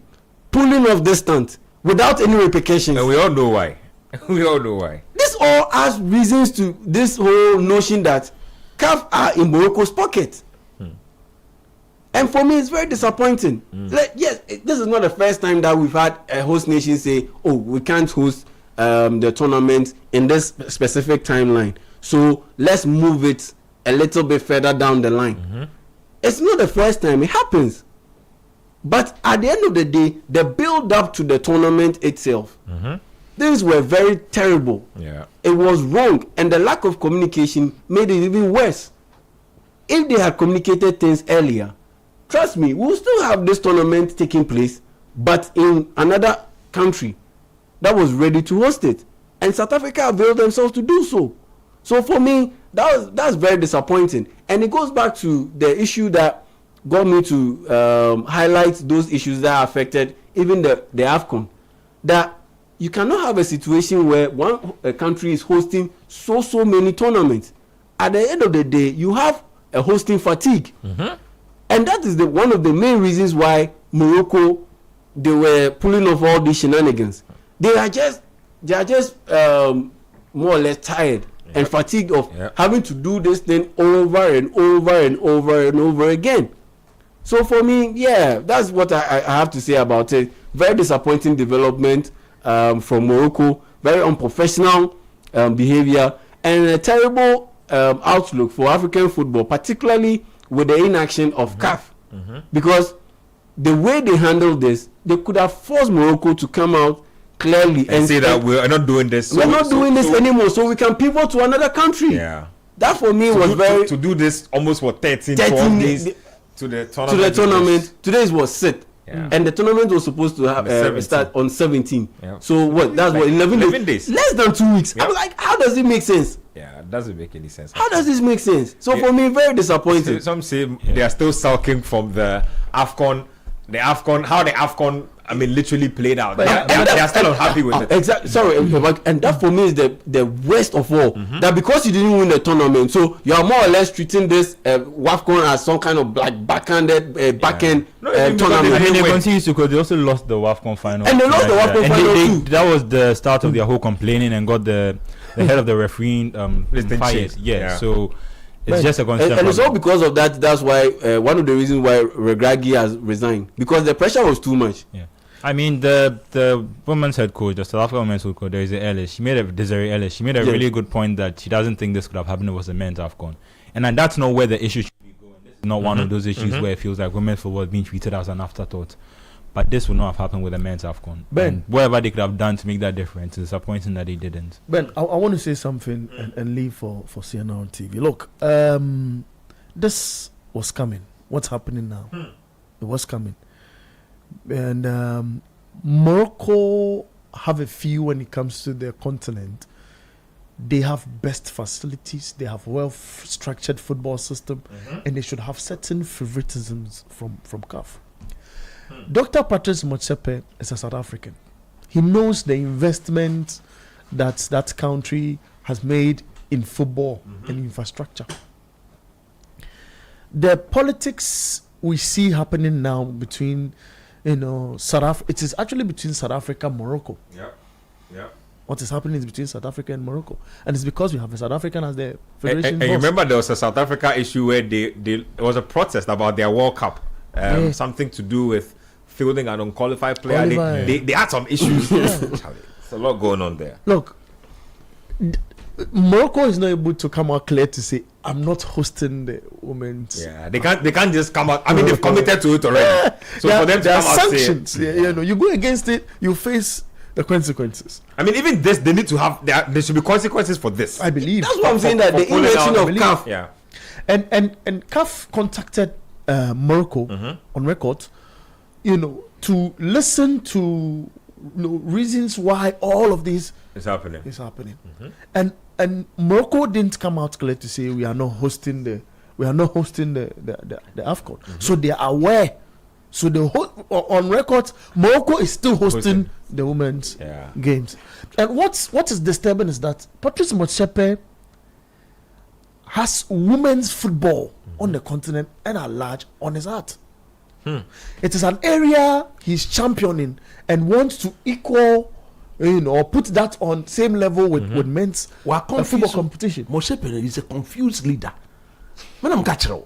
pulling off this stunt without any repercussions? And we all know why. We all know why. This all has reasons to this whole notion that CAF are in Morocco's pocket. And for me, it's very disappointing. Yes, this is not the first time that we've had a host nation say, oh, we can't host the tournament in this specific timeline. So let's move it a little bit further down the line. It's not the first time it happens. But at the end of the day, the build up to the tournament itself, things were very terrible. Yeah. It was wrong. And the lack of communication made it even worse. If they had communicated things earlier, trust me, we'll still have this tournament taking place, but in another country that was ready to host it. And South Africa availed themselves to do so. So for me, that's very disappointing. And it goes back to the issue that got me to highlight those issues that affected even the AFCON. That you cannot have a situation where a country is hosting so many tournaments. At the end of the day, you have a hosting fatigue. And that is one of the main reasons why Morocco, they were pulling off all these shenanigans. They are just more or less tired and fatigued of having to do this thing over and over and over and over again. So for me, yeah, that's what I have to say about it. Very disappointing development from Morocco, very unprofessional behavior, and a terrible outlook for African football, particularly with the inaction of CAF. Because the way they handled this, they could have forced Morocco to come out clearly and say that we're not doing this. We're not doing this anymore, so we can pivot to another country. Yeah. That for me was very... To do this almost for 13 12 days to the tournament. Today was set. Yeah. And the tournament was supposed to have start on 17. Yeah. So what? That's what 11 days. Less than 2 weeks. I'm like, how does it make sense? Yeah, it doesn't make any sense. How does this make sense? So for me, very disappointing. Some say they are still sulking from the AFCON. How the AFCON, literally played out. They are still unhappy with it. Exactly. Sorry, and that for me is the worst of all. That because you didn't win the tournament, so you are more or less treating this WFCON as some kind of like backhanded backend tournament. I mean, they continue to because they also lost the WFCON final. And they lost the WFCON final too. That was the start of their whole complaining and got the head of the referee fired. Yeah, so. It's just a constant and it's all because of that. That's why one of the reasons why Regragui has resigned, because the pressure was too much. Yeah, I mean the women's head coach, the South African women's head coach, there is Ellis. She made a really good point that she doesn't think this could have happened with the men's AFCON, and that's not where the issue should be going. This is not one of those issues where it feels like women's football is being treated as an afterthought. But this would not have happened with the men's AFCON. Ben, and whatever they could have done to make that difference, it's disappointing that they didn't. Ben, I want to say something and leave for CNN on TV. Look, this was coming. What's happening now? It was coming. And Morocco have a few when it comes to their continent. They have best facilities. They have well-structured football system. And they should have certain favoritisms from CAF. Dr. Patrice Motsepe is a South African. He knows the investment that country has made in football and infrastructure. The politics we see happening now between, South Africa. It is actually between South Africa and Morocco. Yeah. What is happening is between South Africa and Morocco, and it's because we have a South African as the federation. And you remember there was a South Africa issue where it was a protest about their World Cup. Something to do with fielding an unqualified player. They had some issues. There's a lot going on there. Look, Morocco is not able to come out clear to say, I'm not hosting the women's. Yeah, they can't just come out. They've committed to it already. So for them to come out sanctions. You go against it, you face the consequences. Even this, they need to have. There should be consequences for this. I believe. That's what I'm saying. That the election of CAF. Yeah. And CAF contacted Morocco on record, to listen to reasons why all of this is happening. And Morocco didn't come out clear to say we are not hosting the AFCON. So they are aware. So on record, Morocco is still hosting the women's games. And what is disturbing is that Patrice Motsepe has women's football on the continent and at large on his heart. It is an area he's championing and wants to equal, or put that on same level with men's football competition. Moshe Pere is a confused leader.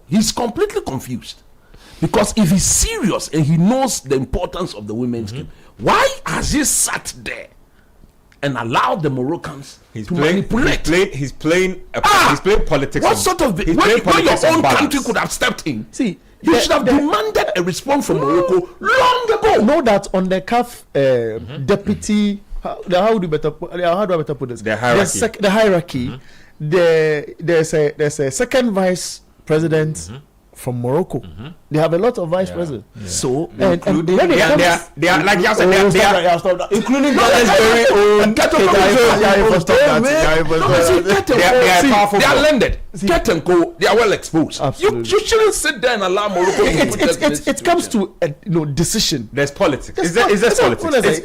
He's completely confused. Because if he's serious and he knows the importance of the women's game, why has he sat there and allowed the Moroccans to manipulate? He's playing politics. What sort of when your own country could have stepped in? See, you should have demanded a response from Morocco long ago. Know that on the CAF deputy, how do I better put this? The hierarchy. The hierarchy. There's a second vice president from Morocco. They have a lot of vice presidents. So, they are like you said, they are including Ghana's very own. They are landed. Get and go. They are well exposed. You shouldn't sit there and allow Morocco. It comes to decision. There's politics. Is there politics?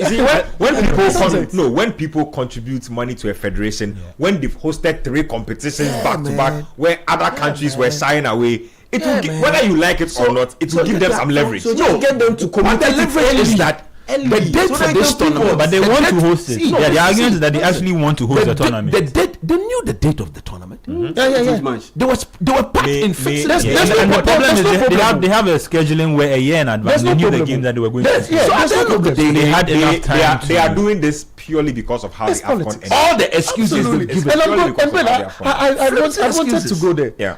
When people contribute money to a federation, when they've hosted 3 competitions back to back, where other countries were shying away. It will give, whether you like it or not, it will give them some leverage. So get them to communicate. But the leverage is that the date for this tournament, but they want to host it. The argument is that they actually want to host the tournament. They knew the date of the tournament. They were packed in fixed. And the problem is they have a scheduling where a year in advance they knew the game that they were going to. So at the end of the day, they had enough time. They are doing this purely because of how the AFCON ended. All the excuses they give. I wanted to go there. Yeah.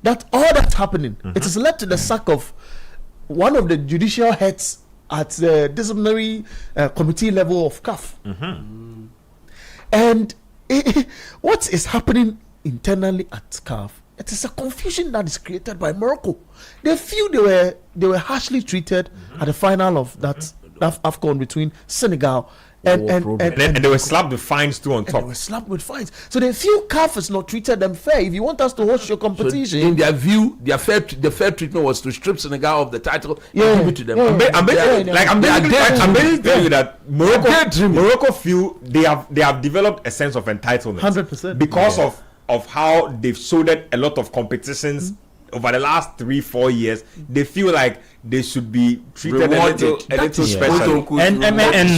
That all that's happening, it is led to the sack of one of the judicial heads at the disciplinary committee level of CAF. And what is happening internally at CAF? It is a confusion that is created by Morocco. They feel they were harshly treated at the final of that AFCON between Senegal and they were slapped with fines too on top. They were slapped with fines. So they feel CAF has not treated them fair. If you want us to host your competition, so in their view, the fair treatment was to strip Senegal of the title and give it to them. I'm basically telling you that Morocco feel they have developed a sense of entitlement 100% because of how they've shouldered a lot of competitions over the last 3-4 years. They feel like they should be treated a little special. And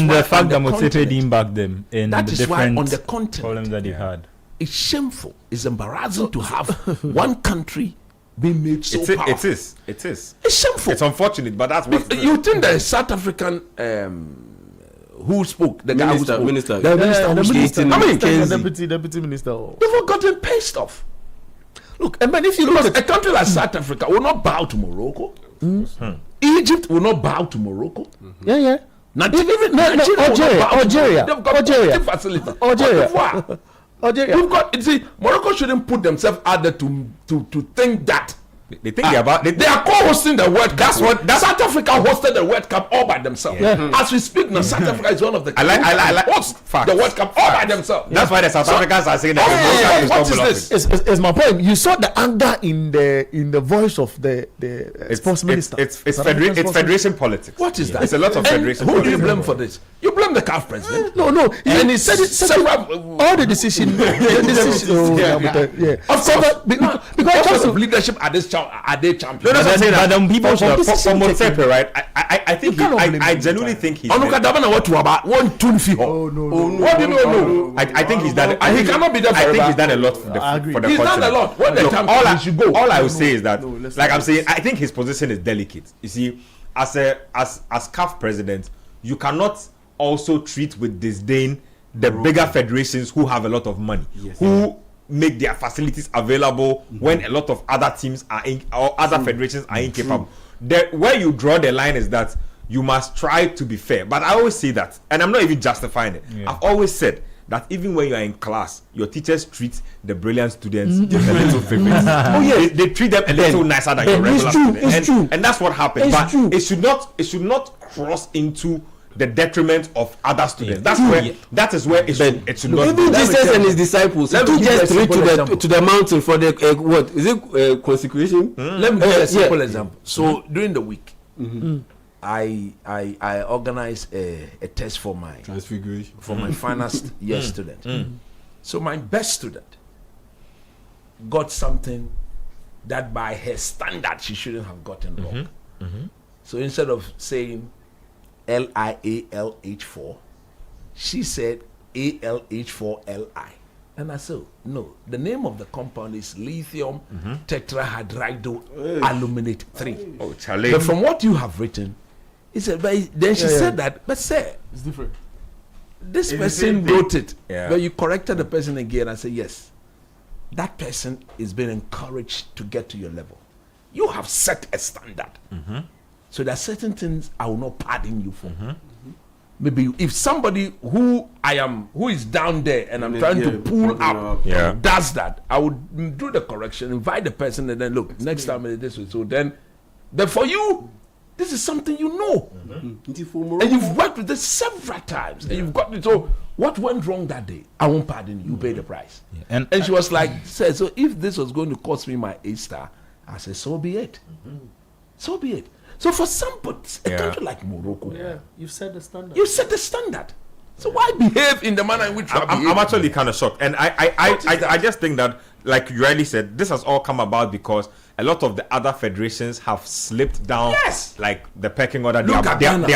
the fact that Motsepe didn't back them in the different on the content problems that they had. It's shameful. It's embarrassing to have one country being made so powerful. It is. It's shameful. It's unfortunate, but that's what you think the South African who spoke, the guy who spoke, the deputy minister. They've gotten pissed off. Look, and if you look at a country like South Africa, will not bow to Morocco. Egypt will not bow to Morocco. Yeah. Algeria. They've got facility. Algeria. We've got. See, Morocco shouldn't put themselves out there to think that. They think they are co-hosting the World Cup. South Africa hosted the World Cup all by themselves. As we speak now, South Africa is one of the I like the World Cup all by themselves. That's why the South Africans are saying that what is this? It's my point. You saw the anger in the voice of the sports minister. It's federation politics. What is that? It's a lot of federation. Who do you blame for this? You blame the CAF president. No. And he said all the decisions. Of course, because of leadership at this time. Are they champions? No, that's what I'm saying. People should for Motsepe, right? I think I genuinely think he's. What do you know? I think he's done. He cannot be there forever. I think he's done a lot for the continent. He's done a lot. When the time should go. All I will say is that, like I'm saying, I think his position is delicate. You see, as CAF president, you cannot also treat with disdain the bigger federations who have a lot of money, who make their facilities available when a lot of other teams are or other federations are incapable. Where you draw the line is that you must try to be fair. But I always say that, and I'm not even justifying it. I've always said that even when you are in class, your teachers treat the brilliant students a little favors. They treat them a little nicer than your regular students. And that's what happens. But it should not cross into the detriment of other students. That is where it should not. Even Jesus and his disciples took just 3 to the mountain for the what is it consecration? Let me give you a simple example. So during the week, I organized a test for my transfiguration for my finest year student. So my best student got something that by her standard she shouldn't have gotten wrong. So instead of saying LIALH4, she said ALH4LI. And I said, no, the name of the compound is lithium tetrahydroaluminate 3. Oh, Charlie. But from what you have written, he said, but then she said that, but sir, it's different. This It's person the same wrote thing. it, Yeah. but you corrected the person again. I said, yes, that person is being encouraged to get to your level. You have set a standard. So there are certain things I will not pardon you for. Maybe if somebody who is down there and I'm trying to pull up does that, I would do the correction, invite the person, and then look, next time it is this way. So then, but for you, this is something you know. And you've worked with this several times. And you've got it. So what went wrong that day? I won't pardon you. You pay the price. And she was like, said, so if this was going to cost me my A-star, I said, so be it. So be it. So for somebody, a country like Morocco, you've set the standard. You set the standard. So why behave in the manner in which you are I'm behaving? actually kind of shocked, and I just think that, like you rightly said, this has all come about because a lot of the other federations have slipped down, like the pecking order. They are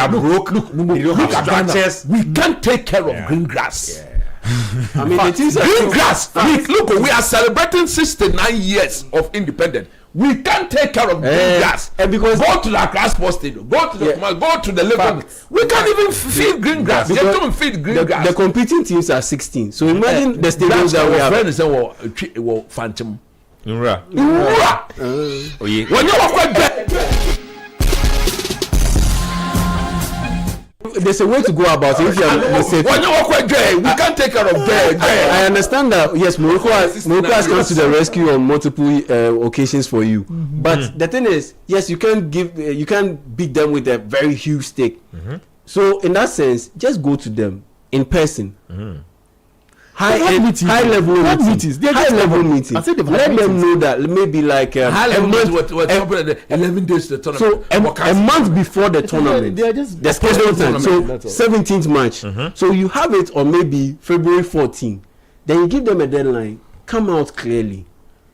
broke. They don't have structures. We can't take care of green grass. I mean, it is green grass. Look, we are celebrating 69 years of independence. We can't take care of green grass. And because go to the Accra Sports Stadium, go to the level. We can't even feed green grass. They don't feed green grass. The competing teams are 16. So imagine the stadiums that we have. Phantom. There's a way to go about it. If you we can't take care of I understand that. Yes, Morocco has come to the rescue on multiple occasions for you. But the thing is, yes, you can't beat them with a very huge stake. So in that sense, just go to them in person. High level meetings. Let them know that maybe like high level meetings. 11 days to the tournament. So a month before the tournament, the schedule time. So 17th March. So you have it on maybe February 14. Then you give them a deadline. Come out clearly.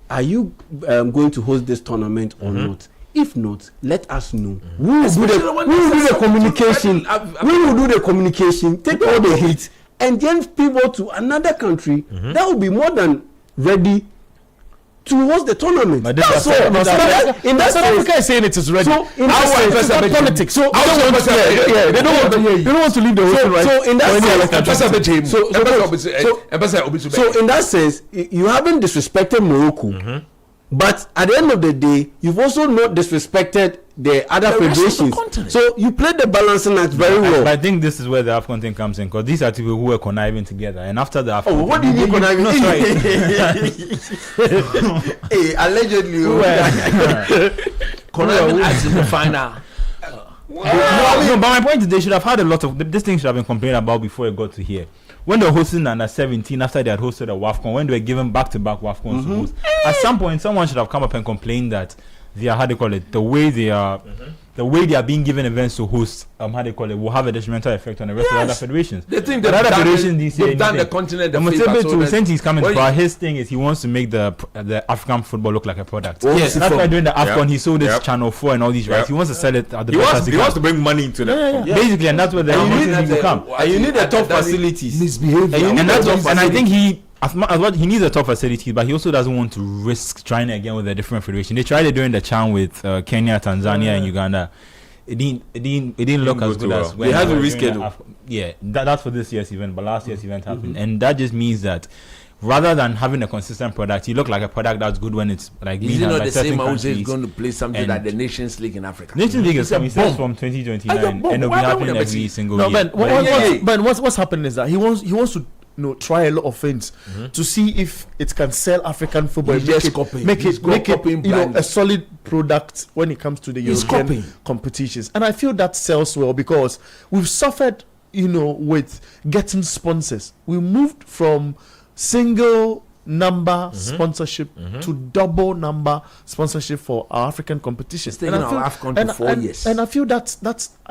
Are you going to host this tournament or not? If not, let us know. We will do the communication. We will do the communication. Take all the heat. And then people to another country that will be more than ready to host the tournament. But that's all. In that South Africa is saying it is ready. So in that politics. So they don't want to leave the host right. So in that sense, you haven't disrespected Morocco. But at the end of the day, you've also not disrespected the other federations. So you played the balancing act very well. But I think this is where the AFCON thing comes in, because these are people who were conniving together. And after the AFCON, what do you mean conniving? No, hey, allegedly, conniving as in the final. No, but my point is they should have had a lot of this thing should have been complained about before it got to here. When they were hosting under 17, after they had hosted a WFCON, when they were given back-to-back WFCONs to host, at some point someone should have come up and complained that they are, the way they are being given events to host, will have a detrimental effect on the rest of the other federations. They think they've done the continent. Since he's coming, but his thing is he wants to make the African football look like a product. Yes, that's why during the AFCON he sold this Channel 4 and all these rights. He wants to sell it at the best as he wants to bring money into that. Basically, and that's where the come. And you need the top facilities. And I think he needs a top facility, but he also doesn't want to risk trying it again with a different federation. They tried it during the CHAN with Kenya, Tanzania, and Uganda. It didn't look as good as when they had to reschedule. That's for this year's event, but last year's event happened, and that just means that rather than having a consistent product, you look like a product that's good when it's like being is it not by the same countries. is going to play something like the Nations League in Africa? Nations League is coming from 2029 and it'll be happening every single year. But what's happening is that he wants to try a lot of things to see if it can sell African football, make it a solid product when it comes to the European competitions. And I feel that sells well because we've suffered, with getting sponsors. We moved from single number sponsorship to double number sponsorship for our African competitions. It's taken our AFCON to 4 years. And I feel that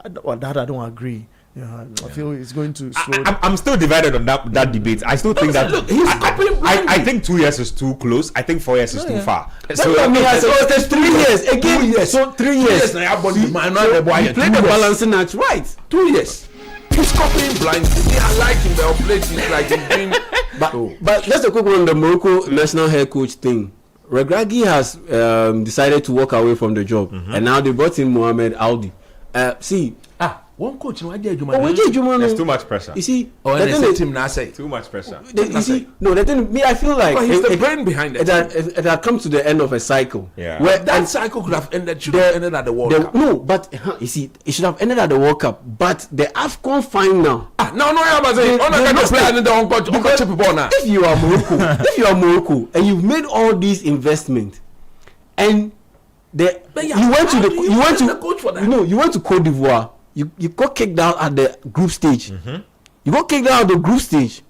I don't agree. Yeah, I feel it's going to slow. I'm still divided on that debate. I still think that. Look, he's copying. I think 2 years is too close. I think 4 years is too far. So I mean, there's 3 years again. 2 years. So 3 years. Now you He played the balancing act right. 2 years. He's copying blindly. I like him. They're playing like he's doing. But let's a quick one on the Morocco national head coach thing. Regragui has decided to walk away from the job, and now they brought in Mohamed Aldi. One coach, There's too much pressure. You see, too much pressure. You see, no, the thing, me, I feel like he's the brain behind it. It had come to the end of a cycle. Yeah. Where that cycle could have ended. Should have ended at the World Cup. No, but you see, it should have ended at the World Cup. But the AFCON final. If you are Morocco, and you've made all these investments, and you went to Cote d'Ivoire. You got kicked out at the group stage. You got kicked out at the group stage.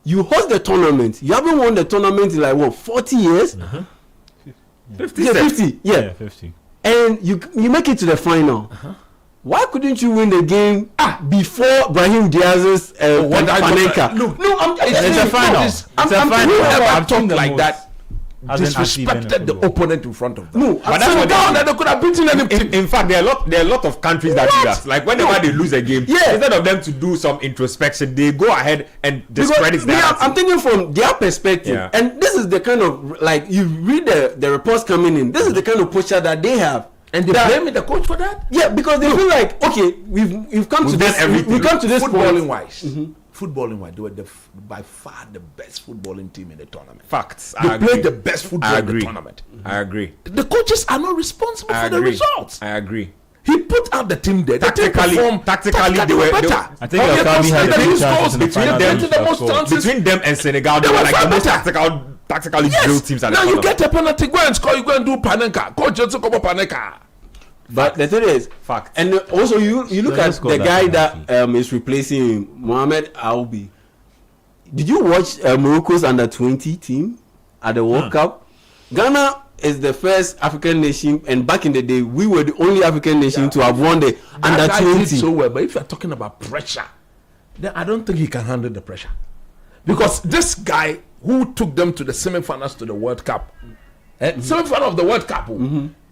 You host the tournament. You haven't won the tournament in like what 40 years? 50. Yeah, 50. Yeah, 50. And you make it to the final. Why couldn't you win the game before Brahim Diaz's Panenka? It's a final. I'm never talked like that. Disrespected the opponent in front of them. No, but that's what they could have beaten any. In fact, there are a lot of countries that do that. Like whenever they lose a game, instead of them to do some introspection, they go ahead and discredit that. I'm thinking from their perspective, and this is the kind of like you read the reports coming in. This is the kind of posture that they have. And they blame the coach for that? Yeah, because they feel like, okay, we've come to this. We come to this footballing wise. Footballing wise, they were by far the best footballing team in the tournament. Facts. They played the best football in the tournament. I agree. The coaches are not responsible for the results. I agree. He put out the team there. Tactically, they were better. I think Okabi had the big chances in the final. Between them and Senegal, they were like the most tactically drilled teams at the now tournament. You get a penalty, go and score, you go and do Panenka. Coach just come up Panenka. But the thing is, fact. And also you look at the guy that is replacing Mohamed Albi. Did you watch Morocco's under-20 team at the World Cup? Ghana is the first African nation, and back in the day, we were the only African nation to have won the under-20. So well, but if you're talking about pressure, then I don't think he can handle the pressure. Because this guy who took them to the semi-finals to the World Cup, semi-final of the World Cup,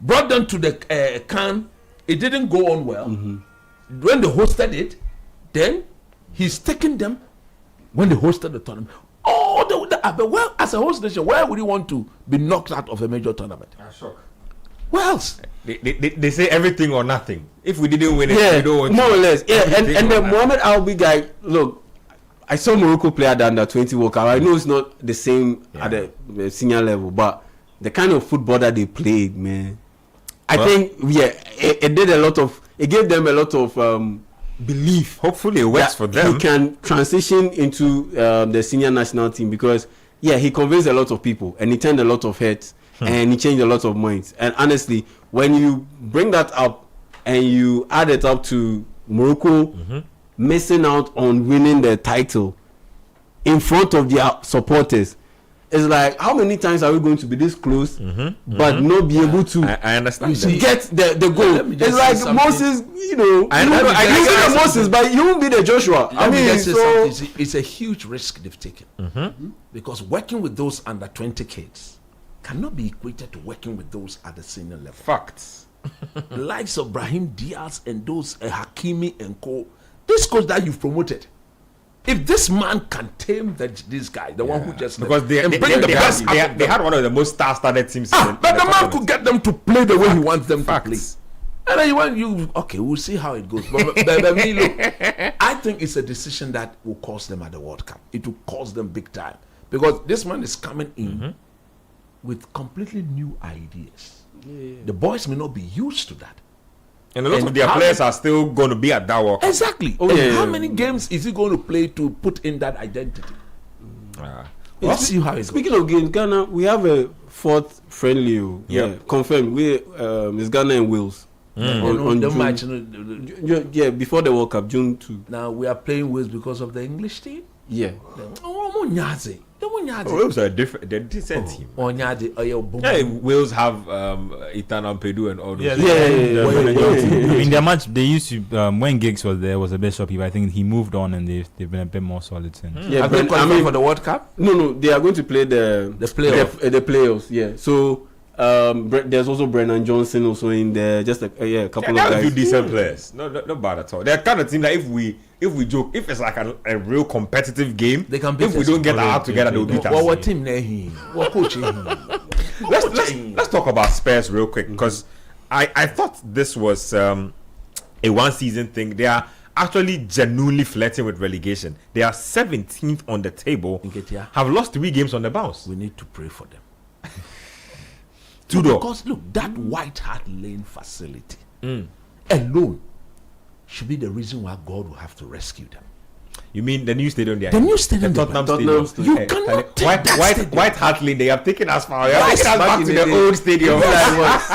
brought them to the CAN, it didn't go on well. When they hosted it, then he's taking them when they hosted the tournament. Well, as a host nation, where would you want to be knocked out of a major tournament? Where else? They say everything or nothing. If we didn't win it, we don't want more to. or less. Yeah, and the Mohamed Albi guy, look, I saw Morocco play at the under-20 World Cup. I know it's not the same at the senior level, but the kind of football that they played, man, I think it did a lot of. It gave them a lot of belief. Hopefully, it works for them. He can transition into the senior national team because he convinced a lot of people and he turned a lot of heads and he changed a lot of minds. And honestly, when you bring that up and you add it up to Morocco missing out on winning the title in front of their supporters. It's like, how many times are we going to be this close but not be able to I understand get the goal? It's like Moses, you know, I know Moses, but you won't be the Joshua. It's a huge risk they've taken because working with those under 20 kids cannot be equated to working with those at the senior level. Facts. The likes of Brahim Diaz and those Hakimi and co. This coach that you've promoted. If this man can tame this guy, the one who just because they had one of the most star-studded teams. But the man could get them to play the way he wants them to play. And then we'll see how it goes. But me, look, I think it's a decision that will cost them at the World Cup. It will cost them big time because this man is coming in with completely new ideas. The boys may not be used to that. And a lot of their players are still going to be at that World Cup. Exactly. How many games is he going to play to put in that identity? Let's see how it goes. Speaking of games, Ghana, we have a fourth friendly. Confirmed. It's Ghana and Wales. On June, before the World Cup, June 2. Now we are playing Wales because of the English team. Yeah. They Wales are different. They're decent team. Hey, Wales have Ethan Ampadu and all those. I mean, their match they used to when Giggs was there was a bit shoppy, but I think he moved on and they've been a bit more solid since. Yeah, but for the World Cup? No, they are going to play the playoffs. Yeah, so there's also Brennan Johnson also in there. Just a couple of guys. Few decent players. Not bad at all. They're kind of team that if we joke, if it's like a real competitive game, they can. If we don't get our act together, they'll beat us. What team what coach? Let's talk about Spurs real quick because I thought this was a one season thing. They are actually genuinely flirting with relegation. They are 17th on the table. Have lost 3 games on the bounce. We need to pray for them. Tudor. Because look, that White Hart Lane facility alone should be the reason why God will have to rescue them. You mean the new stadium there? The new stadium, the Tottenham Stadium. You cannot take White Hart Lane. They have taken us far. They have taken us back to the old stadium. What's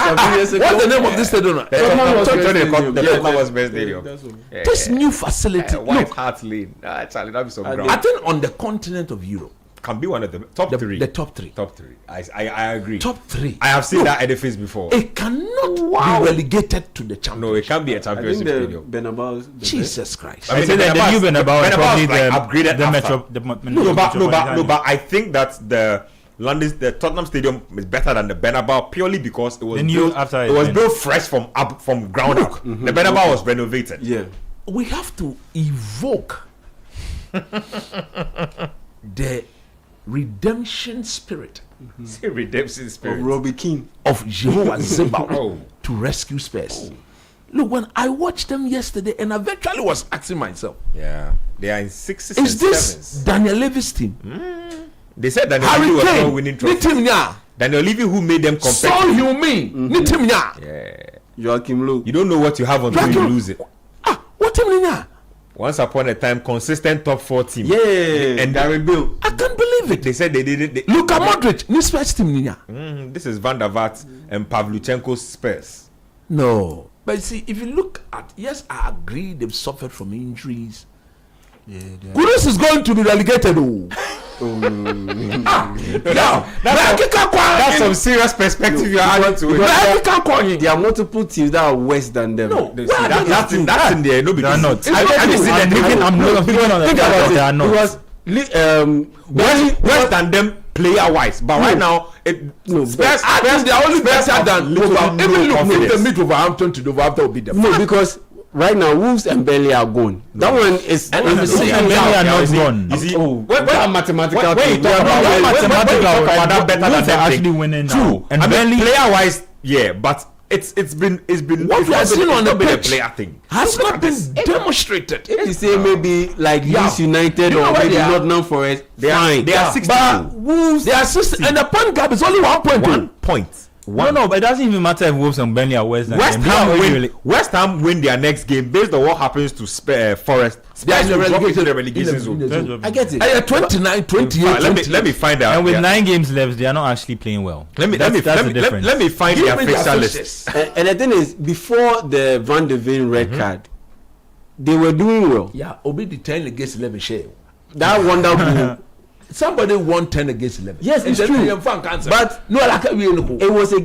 the name of this stadium? The Tottenham Hotspur Stadium. This new facility. White Hart Lane. Actually, that'd be some ground. I think on the continent of Europe can be one of the top 3. The top 3. Top 3. I agree. Top 3. I have seen that edifice before. It cannot be relegated to the championship. No, it can't be a championship stadium. Jesus Christ. I think the new Bernabeu is probably the upgraded the metro. But I think that the Tottenham Stadium is better than the Bernabeu purely because it was built fresh from ground up. The Bernabeu was renovated. Yeah. We have to evoke the redemption spirit. Say redemption spirit of Robbie Keane, of Jehovah Zebah to rescue Spurs. Look, when I watched them yesterday, and I eventually was asking myself, they are in 6s and 7s. Is this Daniel Levy's team? They said Daniel Levy was not winning trophies. Daniel Levy, who made them compete. Saul Heung-min, Joachim Low. You don't know what you have until you lose it. What team? Once upon a time, consistent top 4 team. Yeah, and Darren Bill. I can't believe it. They said they didn't. Luka Modric, this first team. This is Van der Vaart and Pavlyuchenko's Spurs. No, but see, if you look at, yes, I agree they've suffered from injuries. Kudus is going to be relegated. That's some serious perspective you are adding to it. There are multiple teams that are worse than them. No, that's in there. No, they are not. They are not. Worse than them player-wise, but right now, Spurs they are only better than Wolverhampton. Even look, they meet Wolverhampton to Wolverhampton will be them. No, because right now Wolves and Burnley are gone. That one is Burnley are not gone. You see, that mathematical thing. Wolves are actually winning now. And Burnley player-wise, but it's been what we are seeing on the pitch player thing has not been demonstrated. If you say maybe like Leeds United or maybe Nottingham Forest, they are 60. But Wolves, they are 60, and the point gap is only 1 point. 1 point. No, but it doesn't even matter if Wolves and Burnley are worse than West Ham win their next game based on what happens to Forest. Spurs will drop into the relegation zone. I get it. 29, 28. Let me find out. And with 9 games left, they are not actually playing well. Let me find their fixture list. And the thing is, before the Van de Ven red card, they were doing well. Yeah, Obi the 10 against 11 share. That wonderful. Somebody won 10 against 11. Yes, it's true. But no, it was a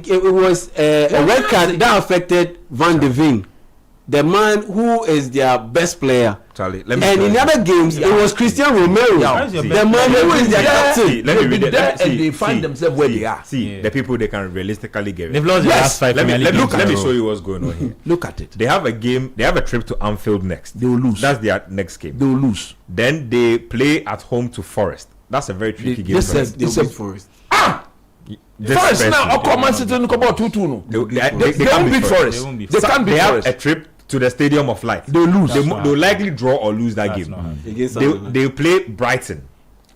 red card that affected Van de Ven, the man who is their best player. Charlie, and in the other games, it was Christian Romero, the man who is their captain. Let me read it. And they find themselves where they are. The people they can realistically get. They've lost the last 5 Let me show you what's going on here. Look at it. They have a game. They have a trip to Anfield next. They will lose. That's their next game. They will lose. Then they play at home to Forest. That's a very tricky game. This is Forest. Forest now. Okoman sitting about 2-2. They can't beat Forest. They can't beat Forest. They have a trip to the Stadium of Light. They lose. They'll likely draw or lose that game. They play Brighton.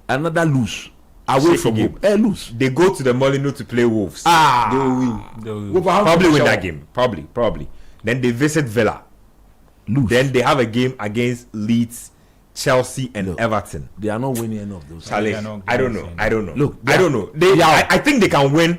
Another lose. Away from game. Lose. They go to the Molineux to play Wolves. They will win. Probably win that game. Probably. Then they visit Villa. Lose. Then they have a game against Leeds, Chelsea and Everton. They are not winning any of those. Charlie, I don't know. Look, I don't know. I think they can win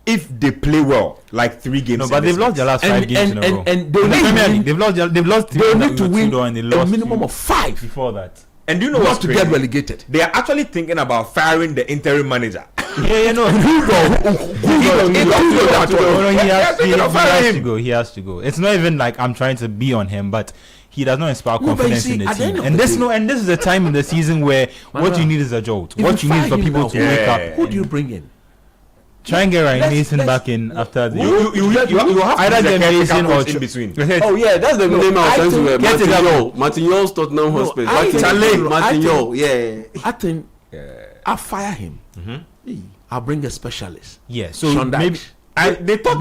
if they play well, like 3 games. No, but they've lost their last 5 games in a row. And they've lost. They need to win a minimum of 5 before that. And do you know not what's to crazy? get relegated. They are actually thinking about firing the interim manager. He has to go. It's not even like I'm trying to be on him, but he does not inspire confidence in the team. And this is a time in the season where what you need is a jolt. What you need is for people to wake up. Who do you bring in? Try and get Ryan Mason back in after the. You have either get Mason or in between. Oh yeah, that's the name I was trying to Martin Yol's Tottenham Hotspur. Martin Yol, yeah. I think I'll fire him. I'll bring a specialist. Yeah, so Sean maybe. They thought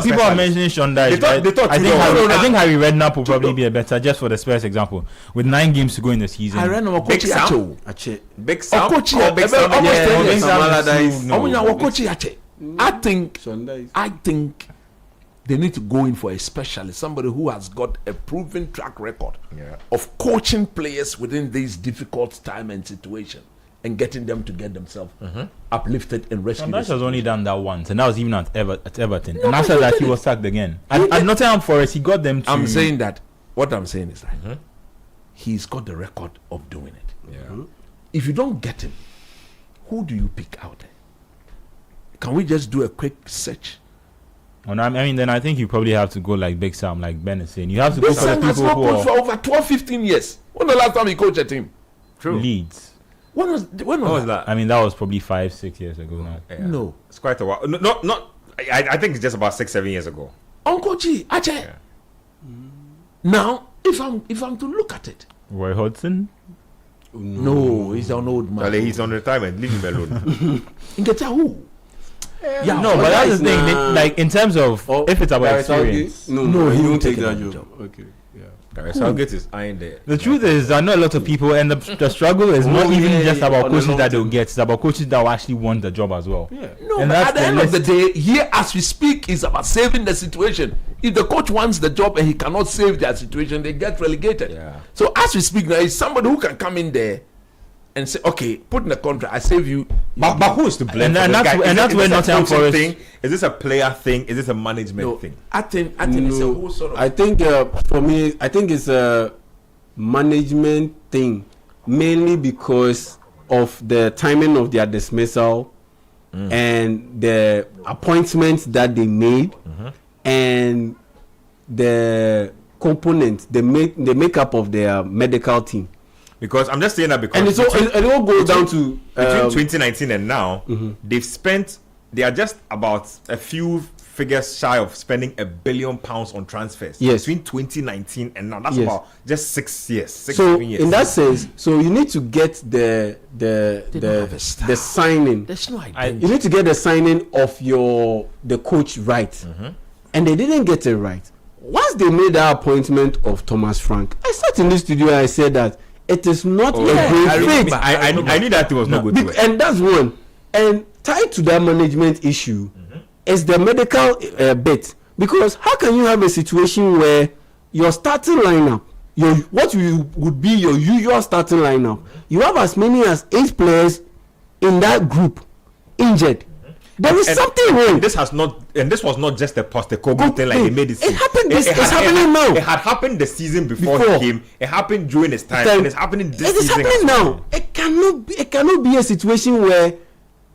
people are mentioning Sean Dyche. I think Harry Redknapp will probably be a better, just for the Spurs example, with 9 games to go in the season. Big Sam. I think they need to go in for a specialist, somebody who has got a proven track record of coaching players within these difficult time and situation, and getting them to get themselves uplifted and rescued. Dyche has only done that once, and that was even at Everton. And after that, he was sacked again. At Nottingham Forest, he got them to... I'm saying that. What I'm saying is that he's got the record of doing it. If you don't get him, who do you pick out? Can we just do a quick search? I mean, then I think you probably have to go like Big Sam, like Ben is saying. You have to go for the people who are... for over 12-15 years. When the last time he coached a team? True. Leeds. When was that? I mean, that was probably 5-6 years ago now. No, it's quite a while. I think it's just about 6-7 years ago. Uncle G, Ache. Now, if I'm to look at it, Roy Hodgson. No, he's an old man. He's on retirement. Leave him alone. who? Yeah, no, but that's the thing. Like in terms of if it's about experience, no, he won't take that job. Okay. Southgate is eyeing there. The truth is, I know a lot of people, and the struggle is not even just about coaches that they'll get; it's about coaches that will actually want the job as well. Yeah. No, and at the end of the day, here as we speak, is about saving the situation. If the coach wants the job and he cannot save their situation, they get relegated. Yeah. So as we speak now, is somebody who can come in there and say, "Okay, put in the contract, I save you." But who is to blame? And that's where Nottingham Forest thing. Is this a player thing? Is this a management thing? I think it's a whole sort of. I think for me, I think it's a management thing, mainly because of the timing of their dismissal and the appointments that they made and the components, the makeup of their medical team. Because I'm just saying that because and it all goes down to between 2019 and now, they are just about a few figures shy of spending £1 billion on transfers. Yes. Between 2019 and now, that's about just 6 years. 7 years. In that sense, so you need to get the signing. There's no idea. You need to get the signing of the coach right, and they didn't get it right. Once they made that appointment of Thomas Frank, I sat in the studio and I said that it is not a great fit. I knew that it was not good. And that's one. And tied to that management issue is the medical bit. Because how can you have a situation where your starting lineup, what would be your usual starting lineup, you have as many as 8 players in that group injured? There is something wrong. This was not just a Postecoglou thing like they made it seem. It happened. It's happening now. It had happened the season before he came. It happened during his time. And it's happening this season. It is happening now. It cannot be a situation where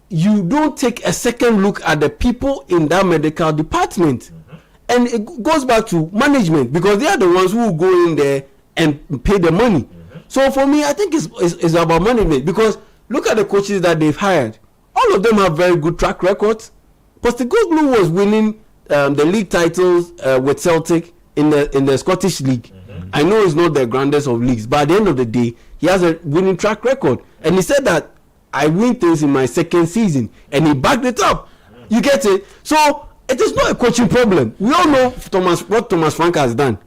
you don't take a second look at the people in that medical department. And it goes back to management, because they are the ones who will go in there and pay the money. So for me, I think it's about management, because look at the coaches that they've hired. All of them have very good track records. Postecoglou was winning the league titles with Celtic in the Scottish League. I know it's not the grandest of leagues, but at the end of the day, he has a winning track record. And he said that I win things in my second season, and he backed it up. You get it? So it is not a coaching problem. We all know what Thomas Frank has done.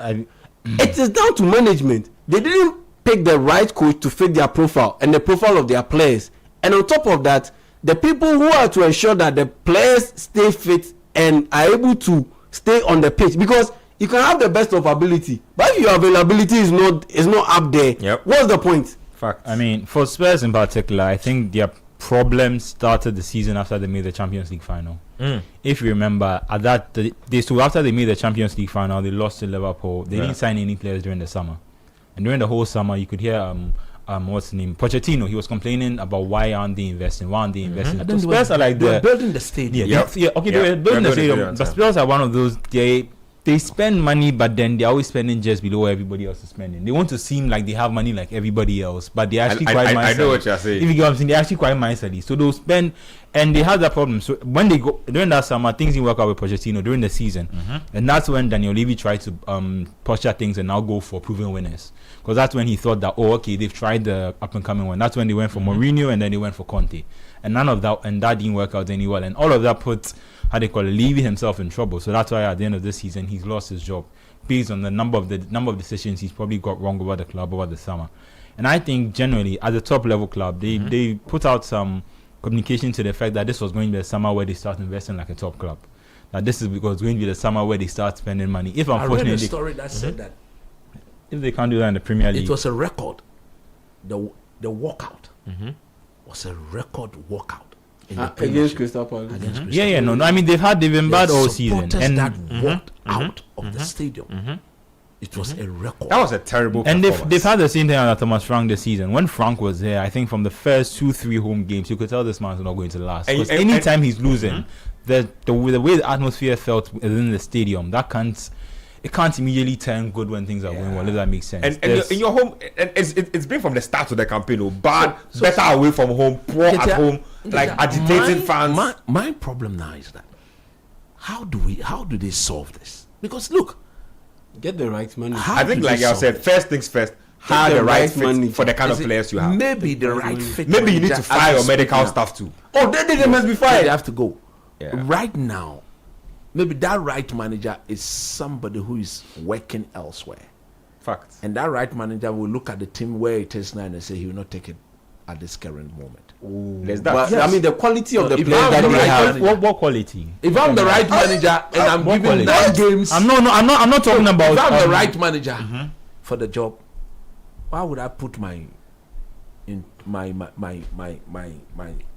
It is down to management. They didn't pick the right coach to fit their profile and the profile of their players. And on top of that, the people who are to ensure that the players stay fit and are able to stay on the pitch, because you can have the best of ability, but if your availability is not up there, what's the point? Fact. I mean, for Spurs in particular, I think their problems started the season after they made the Champions League final. If you remember, after they made the Champions League final, they lost to Liverpool. They didn't sign any players during the summer, and during the whole summer, you could hear what's the name, Pochettino, he was complaining about why aren't they investing? And then Spurs are like they were building the stadium. They were building the stadium. But Spurs are one of those, they spend money, but then they're always spending just below everybody else is spending. They want to seem like they have money like everybody else, but they actually quite miserly. I know what you're saying. If you get what I'm saying, they're actually quite miserly. So they'll spend, and they have that problem. So when they go during that summer, things didn't work out with Pochettino during the season, and that's when Daniel Levy tried to posture things and now go for proven winners. Because that's when he thought that, they've tried the up and coming one. That's when they went for Mourinho and then they went for Conte, and none of that, and that didn't work out any well. And all of that put, Levy himself in trouble. So that's why at the end of this season he's lost his job based on the number of decisions he's probably got wrong over the club over the summer. And I think generally at the top level club they put out some communication to the fact that this was going to be the summer where they start investing like a top club. That this is because it's going to be the summer where they start spending money. If unfortunately I read a story that said that if they can't do that in the Premier League, it was a record. The walkout was a record walkout against Crystal Palace. I mean they've been bad all season, and that walked out of the stadium. It was a record. That was a terrible and performance. they've had the same thing under Thomas Frank this season. When Frank was there, I think from the first 2-3 home games, you could tell this man's not going to last. Because anytime he's losing, the way the atmosphere felt within the stadium, it can't immediately turn good when things are going well, if that makes sense. And in your home, and it's been from the start of the campaign, better away from home, poor at home, like agitating fans. My problem now is that how do they solve this? Because look, get the right money. I think, like I said, first things first, hire the right fit for the kind of players you have. Maybe the right fit. Maybe you need to fire your medical staff too. They must be fired. They have to go. Right now, maybe that right manager is somebody who is working elsewhere. Fact. And that right manager will look at the team where it is now and say he will not take it at this current moment. There's that. But, I mean, the quality of the players that they have. What quality? If I'm the right manager and I'm giving 9 games, I'm not talking about. If I'm the right manager for the job, why would I put my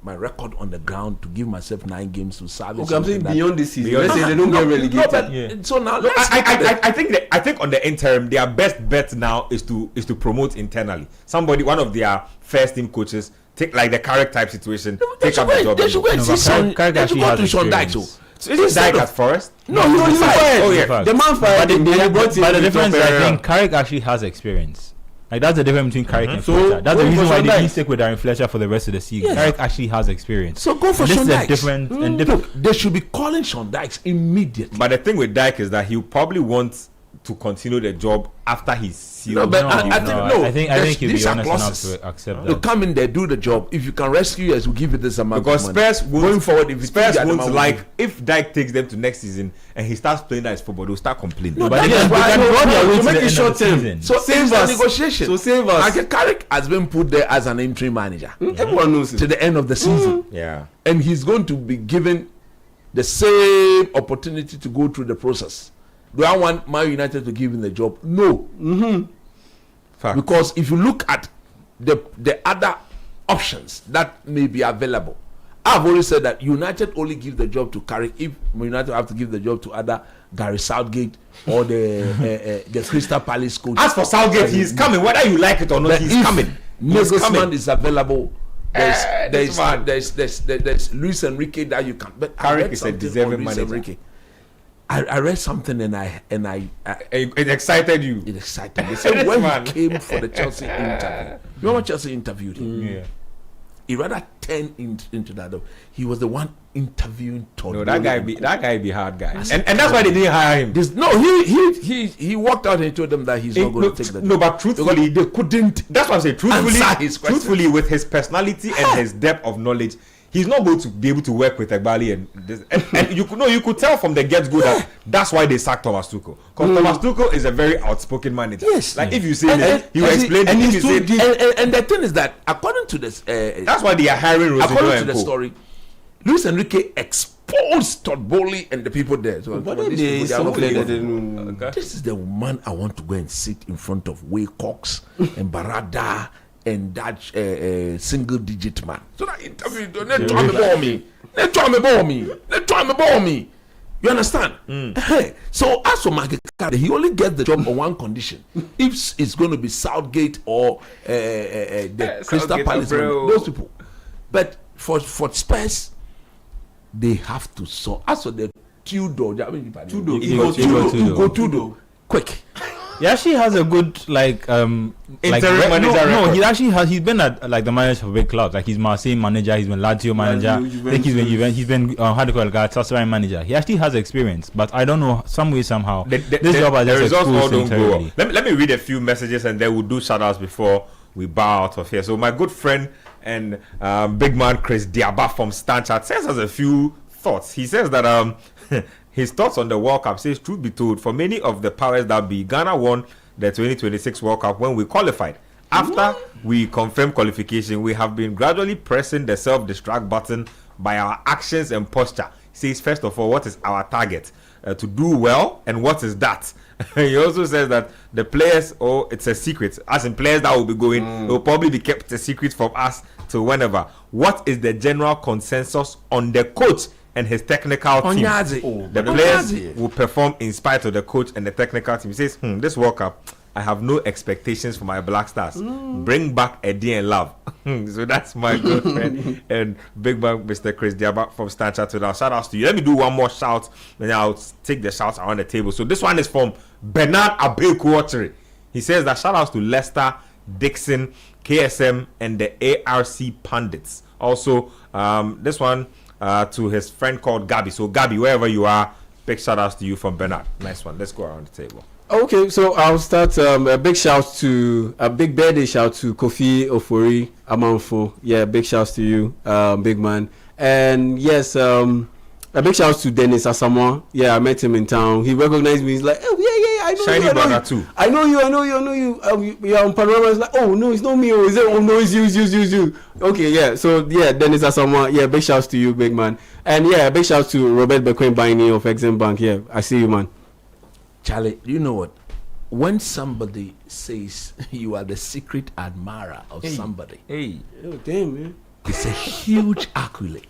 record on the ground to give myself 9 games to service? Okay, I'm saying beyond this season. Let's say they don't get relegated. So now, I think on the interim, their best bet now is to promote internally. One of their first team coaches, take like the Carrick type situation, take up the job. They should go and see Sean Dykes. So is it Dyke at Forest? No, he's fired. Oh yeah, the man fired. But the difference, I think, Carrick actually has experience. Like that's the difference between Carrick and Fletcher. That's the reason why they didn't stick with Darren Fletcher for the rest of the season. Yes. Carrick actually has experience. So go for Sean Dykes. Look, they should be calling Sean Dykes immediately. But the thing with Dyke is that he'll probably want to continue the job after he's sealed. I think he'll be honest enough to accept that. You come in there, do the job. If you can rescue us, we'll give you this amount because of money. Spurs going forward, if Spurs won't like if Dyke takes them to next season and he starts playing that football, they'll start complaining. No, but they can make it short term. So save us. Negotiation. So save us. Like Carrick has been put there as an interim manager. Everyone knows it. To the end of the season. Yeah. And he's going to be given the same opportunity to go through the process. Do I want Man United to give him the job? No. Because if you look at the other options that may be available, I've always said that United only give the job to Carrick if United have to give the job to either Gary Southgate or the Crystal Palace coach. As for Southgate, he's coming. Whether you like it or not, he's coming. Nagelsmann is available. There's Luis Enrique that you can. But Carrick is a deserving manager. I read something it excited you. It excited me. They said when he came for the Chelsea interview, you know what Chelsea interviewed him? Yeah. He rather turned into that. He was the one interviewing Todd. No, that guy be hard guy, and that's why they didn't hire him. He walked out and told them that he's not going to take the job. No, but truthfully, they couldn't. That's what I'm saying. Truthfully, with his personality and his depth of knowledge, he's not going to be able to work with Egbali and you could tell from the get-go that that's why they sacked Thomas Tuchel. Because Thomas Tuchel is a very outspoken manager. Yes. Like if you say it, he will explain. And the thing is that according to this, that's why they are hiring Rosenthal. According to the story, Luis Enrique exposed Todd Bowley and the people there. So this is the man I want to go and sit in front of Way Cox and Barada and that single digit man. So that interview, they try me. You understand? So as for Michael Carrick, he only gets the job on one condition: if it's going to be Southgate or the Crystal Palace, those people. But for Spurs, they have to solve. As for the Tudor, Tudor, quick. He actually has a good interim manager. No, he actually has. He's been at the manager for big clubs. Like he's Marseille manager. He's been Lazio manager. I think he's been how do you call it? Galatasaray manager. He actually has experience, but I don't know some way somehow this job has just exposed him terribly. Let me read a few messages and then we'll do shout outs before we bow out of here. So my good friend and big man Chris Diaba from Stanchart says us a few thoughts. He says that his thoughts on the World Cup says, truth be told, for many of the powers that be, Ghana won the 2026 World Cup when we qualified. After we confirmed qualification, we have been gradually pressing the self-destruct button by our actions and posture. He says, first of all, what is our target? To do well, and what is that? He also says that the players, it's a secret. As in players that will be going, it will probably be kept a secret from us till whenever. What is the general consensus on the coach and his technical team? The players will perform in spite of the coach and the technical team. He says, this World Cup, I have no expectations for my Black Stars. Bring back Eddie and Love. So that's my good friend and big man, Mr. Chris Diaba from Stanchart. Shout outs to you. Let me do one more shout, and then I'll take the shouts around the table. So this one is from Bernard Abeku. He says that shout outs to Leicester, Dixon, KSM, and the ARC pundits. Also, this one to his friend called Gabby. So Gabby, wherever you are, big shout outs to you from Bernard. Nice one. Let's go around the table. Okay, so I'll start a big birthday shout to Kofi Ofori Amanfo. Yeah, big shouts to you, big man. And yes, a big shout to Dennis Asamoah. Yeah, I met him in town. He recognized me. He's like, oh yeah, I know Shiny you. brother too. I know you. You're on Panorama. It's like, oh no, it's not me. Oh, is it? Oh no, it's you. Okay, yeah. So yeah, Dennis Asamoah. Yeah, big shouts to you, big man. And yeah, big shouts to Robert Bequin Baini of Exim Bank. Yeah, I see you, man. Charlie, you know what? When somebody says you are the secret admirer of somebody, oh damn, man. It's a huge accolade.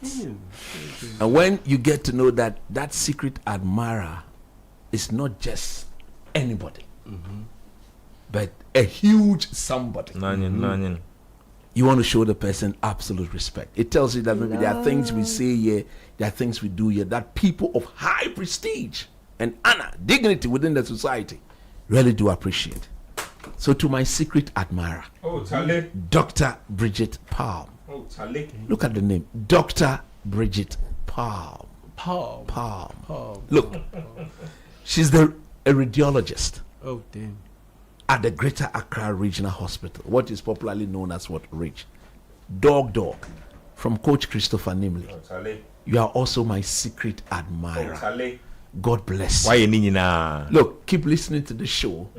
And when you get to know that that secret admirer is not just anybody, but a huge somebody. You want to show the person absolute respect. It tells you that maybe there are things we say here, there are things we do here, that people of high prestige and honor, dignity within the society really do appreciate. So to my secret admirer, Dr. Bridget Palm. Look at the name, Dr. Bridget Palm. Look, she's a radiologist. Oh damn. At the Greater Accra Regional Hospital, what is popularly known as RICH. Dog from Coach Christopher Nimley. You are also my secret admirer. God bless you. Look, keep listening to the show,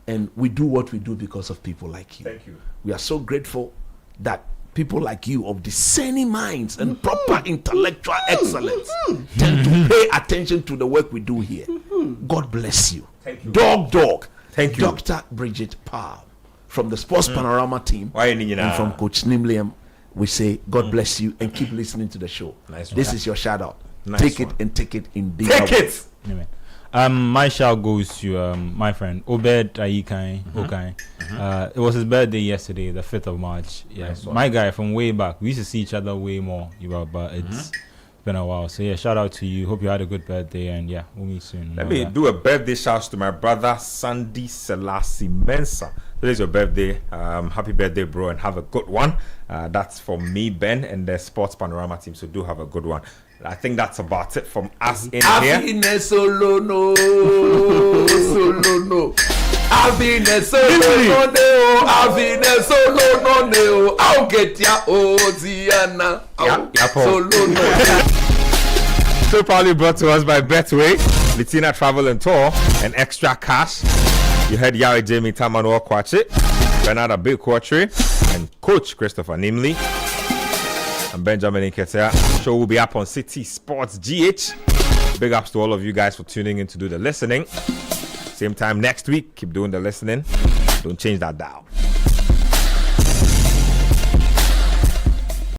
and we do what we do because of people like you. Thank you. We are so grateful that people like you of discerning minds and proper intellectual excellence tend to pay attention to the work we do here. God bless you. Thank you. Dog. Thank you. Dr. Bridget Palm from the Sports Panorama team and from Coach Nimliam. We say God bless you and keep listening to the show. This is your shout out. Take it in big. Take it. Amen. My shout goes to my friend Obed Ayew. It was his birthday yesterday, the 5th of March. Yeah, my guy from way back. We used to see each other way more, but it's been a while. So yeah, shout out to you. Hope you had a good birthday, and yeah, we'll meet soon. Let me do a birthday shout to my brother Sandy Selassie Mensah. Today's your birthday. Happy birthday, bro, and have a good one. That's from me, Ben, and the Sports Panorama team. So do have a good one. I think that's about it from us in here. So proudly brought to us by Betway, Litina Travel and Tour, and Extra Cash. You heard Yari Jamie Tamano Kwache, Bernard Abeku, and Coach Christopher Nimley. And Benjamin Nketia. Show will be up on CitiSports GH. Big ups to all of you guys for tuning in to do the listening. Same time next week. Keep doing the listening. Don't change that dial.